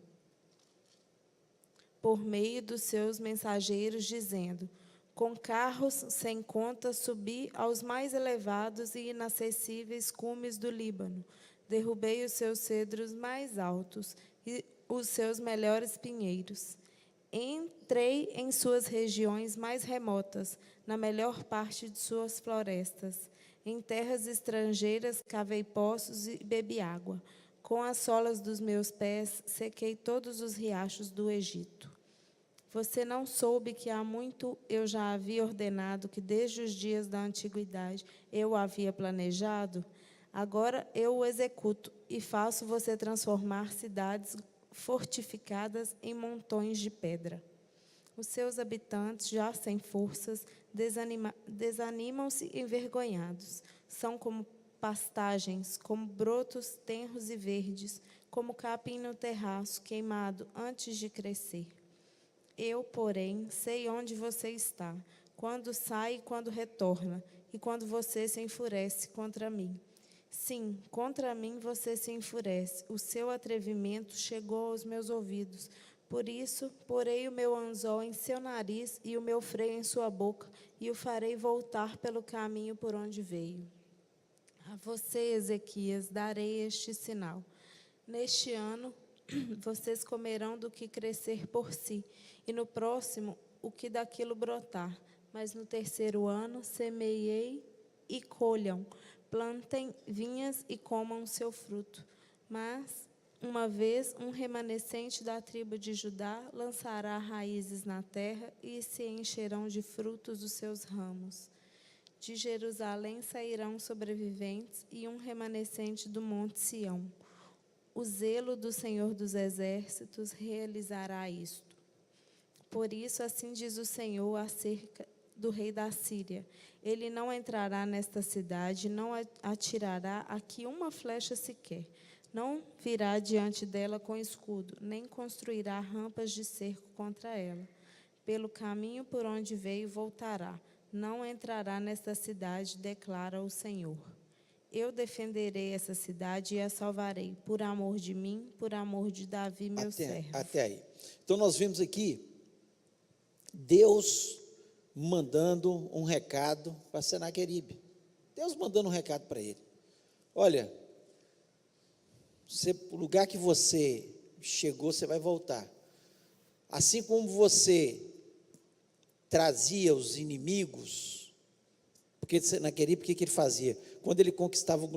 por meio dos seus mensageiros, dizendo: com carros sem conta subi aos mais elevados e inacessíveis cumes do Líbano. Derrubei os seus cedros mais altos e os seus melhores pinheiros. Entrei em suas regiões mais remotas, na melhor parte de suas florestas. Em terras estrangeiras cavei poços e bebi água. Com as solas dos meus pés, sequei todos os riachos do Egito. Você não soube que há muito eu já havia ordenado, que desde os dias da antiguidade eu o havia planejado? Agora eu o executo e faço você transformar cidades fortificadas em montões de pedra. Os seus habitantes, já sem forças, desanimam-se envergonhados. São como pastagens, como brotos tenros e verdes, como capim no terraço, queimado antes de crescer. Eu, porém, sei onde você está, quando sai e quando retorna, e quando você se enfurece contra mim. Sim, contra mim você se enfurece, o seu atrevimento chegou aos meus ouvidos. Por isso, porei o meu anzol em seu nariz e o meu freio em sua boca, e o farei voltar pelo caminho por onde veio. A você, Ezequias, darei este sinal. Neste ano, vocês comerão do que crescer por si, e no próximo, o que daquilo brotar. Mas no terceiro ano, semeei e colham, plantem vinhas e comam o seu fruto. Mas, uma vez, um remanescente da tribo de Judá lançará raízes na terra e se encherão de frutos os seus ramos. De Jerusalém sairão sobreviventes e um remanescente do monte Sião. O zelo do Senhor dos Exércitos realizará isto. Por isso, assim diz o Senhor acerca do rei da Síria: ele não entrará nesta cidade, não atirará aqui uma flecha sequer, não virá diante dela com escudo, nem construirá rampas de cerco contra ela. Pelo caminho por onde veio voltará, não entrará nesta cidade, declara o Senhor. Eu defenderei essa cidade e a salvarei, por amor de mim, por amor de Davi, meu servo. Até aí. Então, nós vimos aqui Deus mandando um recado para Senaqueribe. Deus mandando um recado para ele. Olha, o lugar que você chegou, você vai voltar. Assim como você trazia os inimigos, porque Senaqueribe, o que ele fazia? Quando ele conquistava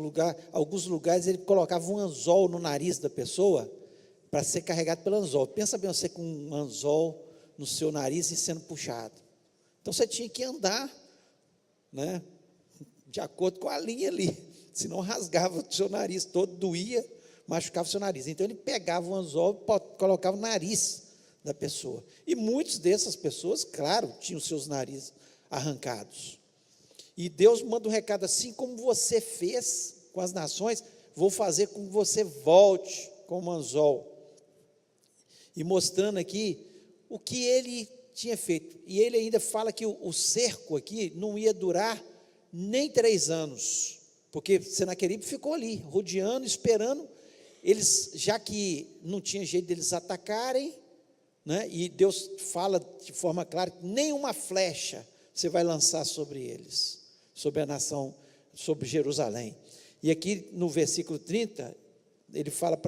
alguns lugares, ele colocava um anzol no nariz da pessoa para ser carregado pelo anzol. Pensa bem você com um anzol no seu nariz e sendo puxado. Então você tinha que andar né? De acordo com a linha ali, senão rasgava o seu nariz todo, doía, machucava o seu nariz. Então ele pegava o anzol, colocava no nariz da pessoa. E muitas dessas pessoas, claro, tinham seus narizes arrancados. E Deus manda um recado: assim como você fez com as nações, vou fazer com que você volte com o anzol. E mostrando aqui o que ele tinha feito. E ele ainda fala que o cerco aqui não ia durar nem 3 anos, porque Senaqueribe ficou ali, rodeando, esperando eles, já que não tinha jeito deles atacarem, né? E Deus fala de forma clara que nenhuma flecha você vai lançar sobre eles, sobre a nação, sobre Jerusalém. E aqui no versículo 30, ele fala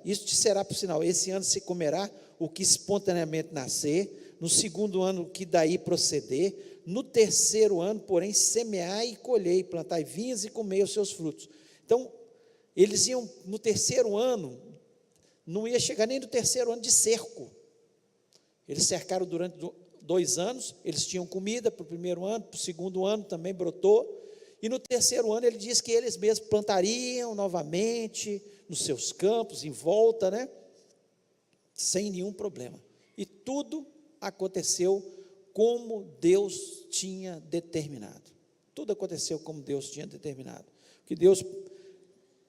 isso te será por sinal: esse ano se comerá o que espontaneamente nascer, no segundo ano o que daí proceder, no terceiro ano, porém, semeai e colhei, plantai vinhas e comei os seus frutos. Então, eles iam, no terceiro ano, não ia chegar nem no terceiro ano de cerco. Eles cercaram durante 2 anos, eles tinham comida para o primeiro ano, para o segundo ano também brotou, e no terceiro ano ele diz que eles mesmos plantariam novamente nos seus campos, em volta, né? Sem nenhum problema. E tudo aconteceu como Deus tinha determinado. Tudo aconteceu como Deus tinha determinado. O que Deus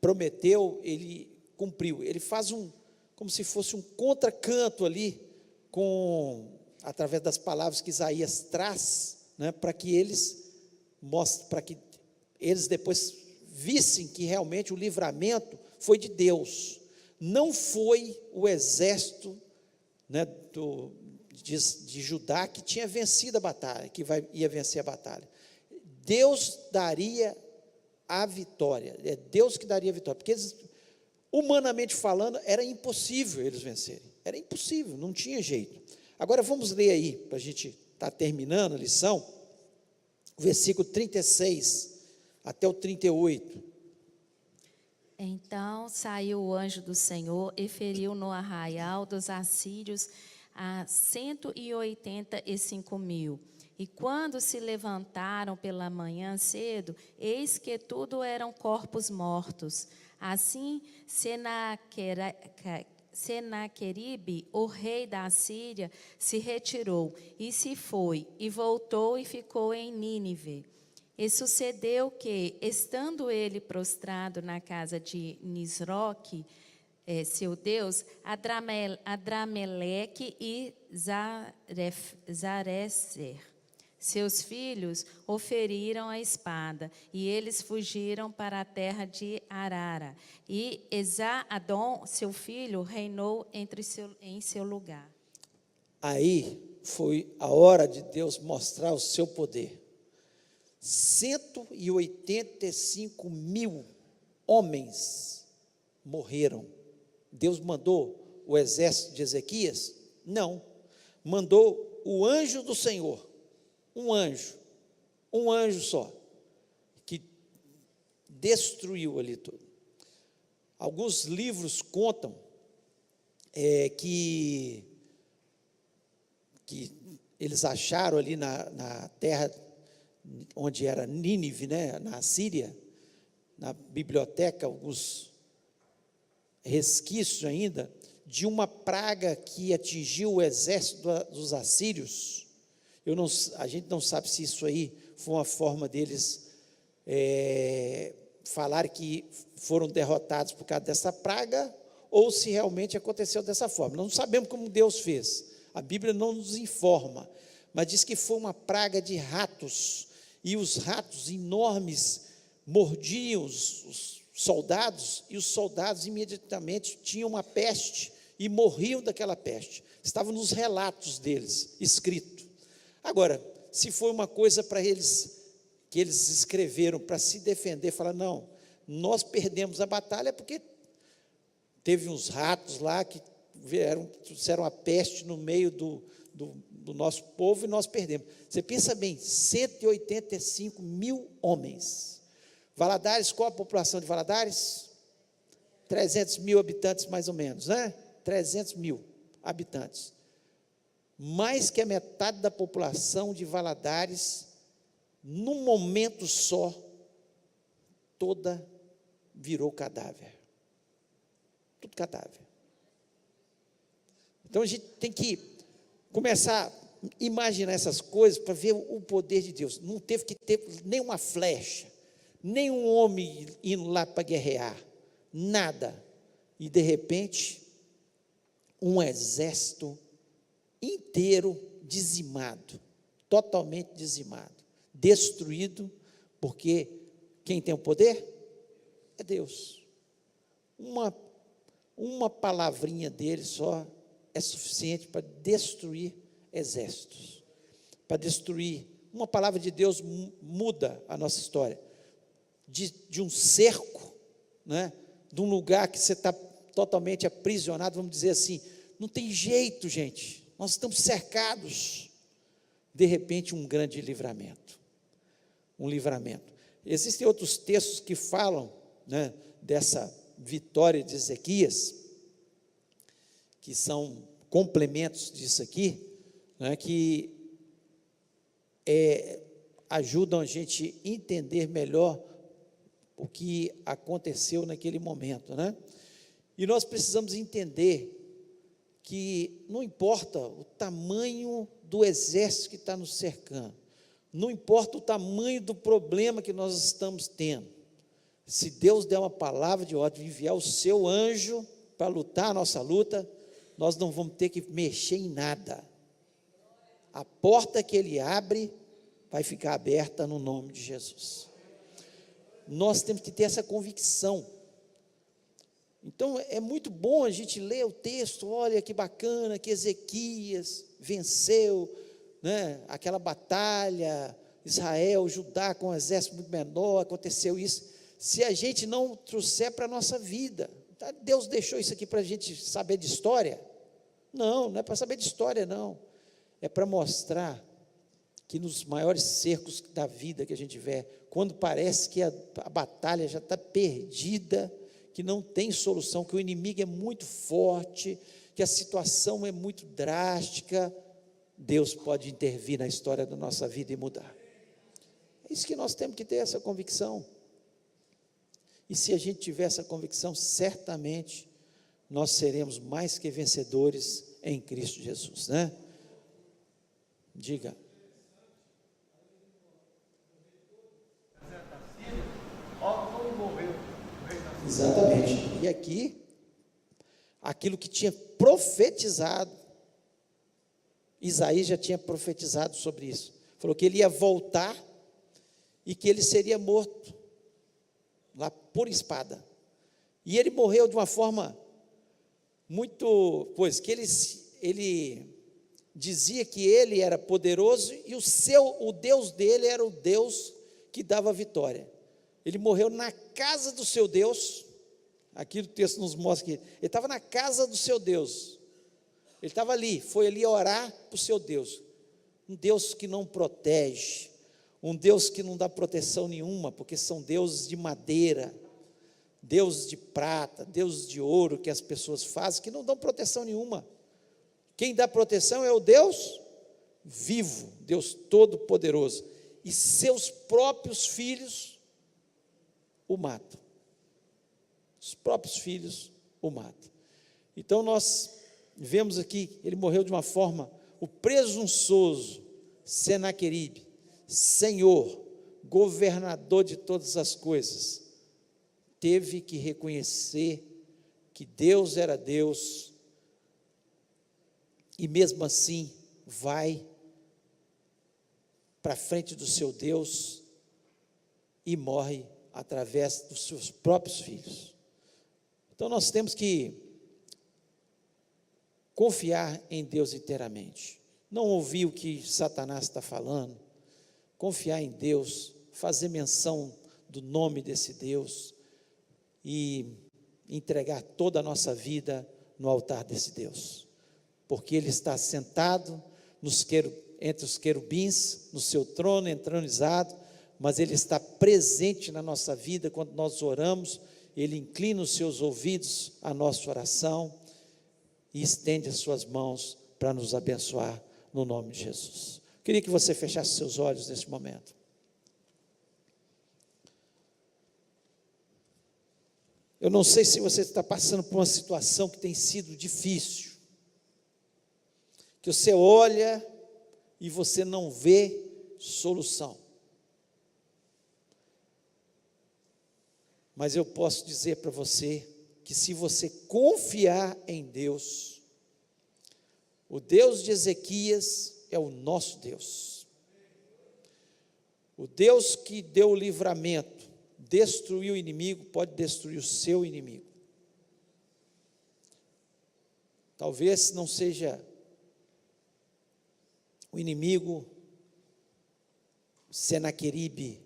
prometeu, ele cumpriu. Ele faz como se fosse um contracanto ali, através das palavras que Isaías traz, né, para que eles depois vissem que realmente o livramento foi de Deus, não foi o exército, né, de Judá que tinha vencido a batalha, ia vencer a batalha. Deus daria a vitória, é Deus que daria a vitória, porque eles, humanamente falando, era impossível eles vencerem, era impossível, não tinha jeito. Agora vamos ler aí, para a gente estar terminando a lição, o versículo 36 até o 38. Então saiu o anjo do Senhor e feriu no arraial dos assírios a 185.000. E quando se levantaram pela manhã cedo, eis que tudo eram corpos mortos. Assim, Senaqueribe, o rei da Assíria, se retirou e se foi, e voltou e ficou em Nínive. E sucedeu que, estando ele prostrado na casa de Nisroque, seu Deus, Adrameleque e Zarecer, seus filhos, o feriram a espada, e eles fugiram para a terra de Arara. E Esar-Adom, seu filho, reinou em seu lugar. Aí foi a hora de Deus mostrar o seu poder. 185.000 homens morreram. Deus mandou o exército de Ezequias? Não. Mandou o anjo do Senhor. Um anjo só, que destruiu ali tudo. Alguns livros contam que eles acharam ali na terra onde era Nínive, né, na Síria, na biblioteca, alguns resquícios ainda de uma praga que atingiu o exército dos assírios. A gente não sabe se isso aí foi uma forma deles falar que foram derrotados por causa dessa praga, ou se realmente aconteceu dessa forma. Não sabemos como Deus fez, a Bíblia não nos informa, mas diz que foi uma praga de ratos, e os ratos enormes mordiam os soldados, e os soldados imediatamente tinham uma peste, e morriam daquela peste. Estava nos relatos deles, escrito. Agora, se foi uma coisa para eles, que eles escreveram para se defender, falar, não, nós perdemos a batalha porque teve uns ratos lá que trouxeram a peste no meio do nosso povo e nós perdemos. Você pensa bem, 185.000 homens. Valadares, qual a população de Valadares? 300.000 habitantes mais ou menos, né? 300.000 habitantes. Mais que a metade da população de Valadares num momento só, toda virou cadáver. Tudo cadáver. Então a gente tem que começar a imaginar essas coisas para ver o poder de Deus. Não teve que ter nenhuma flecha, nenhum homem indo lá para guerrear, nada. E de repente, um exército inteiro dizimado, totalmente dizimado, destruído, porque quem tem o poder é Deus. Uma palavrinha dele só é suficiente para destruir exércitos, para destruir. Uma palavra de Deus muda a nossa história, de um cerco, né, de um lugar que você está totalmente aprisionado, vamos dizer assim, não tem jeito, gente, nós estamos cercados. De repente, um grande livramento, Existem outros textos que falam, né, dessa vitória de Ezequias, que são complementos disso aqui, né, que ajudam a gente a entender melhor o que aconteceu naquele momento, né? E nós precisamos entender que não importa o tamanho do exército que está nos cercando, não importa o tamanho do problema que nós estamos tendo, se Deus der uma palavra de ordem, enviar o seu anjo para lutar a nossa luta, nós não vamos ter que mexer em nada. A porta que Ele abre vai ficar aberta no nome de Jesus. Nós temos que ter essa convicção. Então, é muito bom a gente ler o texto, olha que bacana, que Ezequias venceu, né, aquela batalha, Israel, Judá com um exército muito menor, aconteceu isso. Se a gente não trouxer para a nossa vida, tá? Deus deixou isso aqui para a gente saber de história? Não é para saber de história, não. É para mostrar que nos maiores cercos da vida que a gente tiver, quando parece que a batalha já está perdida, que não tem solução, que o inimigo é muito forte, que a situação é muito drástica, Deus pode intervir na história da nossa vida e mudar. É isso que nós temos que ter, essa convicção. E se a gente tiver essa convicção, certamente nós seremos mais que vencedores em Cristo Jesus, né? Diga. Olha como morreu o rei da Síria. Exatamente. E aqui, aquilo que tinha profetizado, Isaías já tinha profetizado sobre isso. Falou que ele ia voltar e que ele seria morto lá por espada. E ele morreu de uma forma muito, pois que ele dizia que ele era poderoso e o Deus dele era o Deus que dava vitória. Ele morreu na casa do seu Deus. Aqui o texto nos mostra que ele estava na casa do seu Deus. Ele estava ali, foi ali orar para o seu Deus. Um Deus que não protege, um Deus que não dá proteção nenhuma, porque são deuses de madeira, deuses de prata, deuses de ouro que as pessoas fazem, que não dão proteção nenhuma. Quem dá proteção é o Deus vivo, Deus todo-poderoso. E seus próprios filhos o matam. Os próprios filhos o matam. Então nós vemos aqui, ele morreu de uma forma, o presunçoso Senaqueribe, Senhor, governador de todas as coisas, teve que reconhecer que Deus era Deus, e mesmo assim vai para frente do seu Deus e morre através dos seus próprios filhos. Então nós temos que confiar em Deus inteiramente, não ouvir o que Satanás está falando, confiar em Deus, fazer menção do nome desse Deus e entregar toda a nossa vida no altar desse Deus, porque Ele está sentado entre os querubins, no seu trono entronizado, mas Ele está presente na nossa vida. Quando nós oramos, Ele inclina os seus ouvidos à nossa oração e estende as suas mãos para nos abençoar no nome de Jesus. Queria que você fechasse seus olhos nesse momento. Eu não sei se você está passando por uma situação que tem sido difícil, que você olha e você não vê solução. Mas eu posso dizer para você que se você confiar em Deus, o Deus de Ezequias é o nosso Deus. O Deus que deu o livramento, destruiu o inimigo, pode destruir o seu inimigo. Talvez não seja o inimigo Senaqueribe,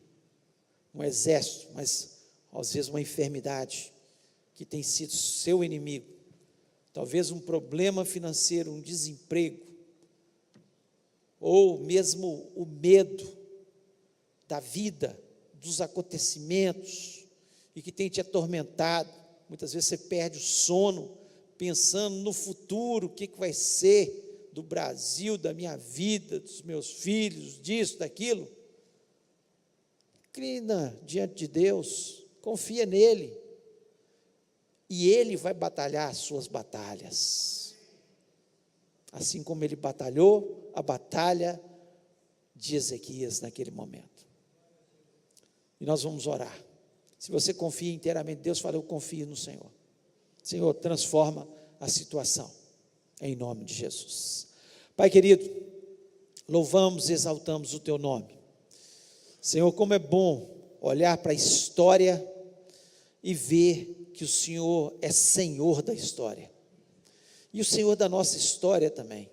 um exército, mas às vezes uma enfermidade que tem sido seu inimigo, talvez um problema financeiro, um desemprego, ou mesmo o medo da vida, dos acontecimentos, e que tem te atormentado. Muitas vezes você perde o sono, pensando no futuro, o que vai ser do Brasil, da minha vida, dos meus filhos, disso, daquilo. Inclina diante de Deus, confia nele, e ele vai batalhar as suas batalhas, assim como ele batalhou a batalha de Ezequias naquele momento. E nós vamos orar. Se você confia inteiramente em Deus, fala: eu confio no Senhor. Senhor, transforma a situação, em nome de Jesus. Pai querido, louvamos e exaltamos o teu nome. Senhor, como é bom olhar para a história e ver que o Senhor é Senhor da história, e o Senhor da nossa história também.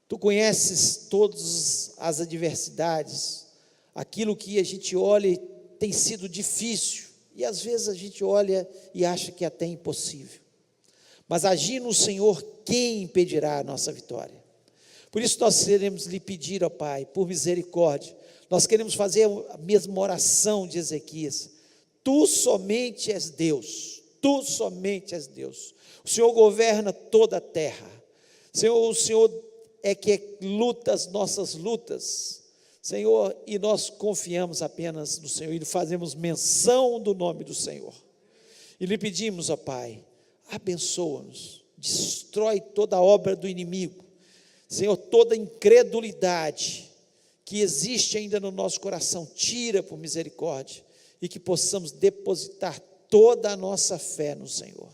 Tu conheces todas as adversidades, aquilo que a gente olha e tem sido difícil, e às vezes a gente olha e acha que é até impossível, mas agindo o Senhor, quem impedirá a nossa vitória? Por isso nós queremos lhe pedir, ó Pai, por misericórdia, nós queremos fazer a mesma oração de Ezequias: tu somente és Deus, tu somente és Deus, o Senhor governa toda a terra, Senhor, o Senhor é que luta as nossas lutas, Senhor, e nós confiamos apenas no Senhor, e fazemos menção do nome do Senhor, e lhe pedimos, ó Pai, abençoa-nos, destrói toda a obra do inimigo, Senhor, toda incredulidade que existe ainda no nosso coração, tira por misericórdia, e que possamos depositar toda a nossa fé no Senhor.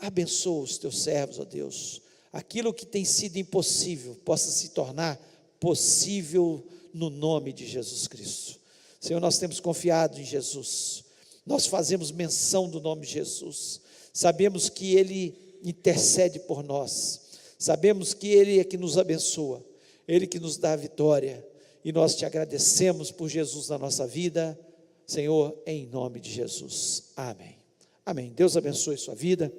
Abençoa os teus servos, ó Deus, aquilo que tem sido impossível, possa se tornar possível no nome de Jesus Cristo. Senhor, nós temos confiado em Jesus, nós fazemos menção do nome de Jesus, sabemos que Ele intercede por nós, sabemos que Ele é que nos abençoa, Ele que nos dá a vitória, e nós te agradecemos por Jesus na nossa vida, Senhor, em nome de Jesus, amém. Amém. Deus abençoe sua vida.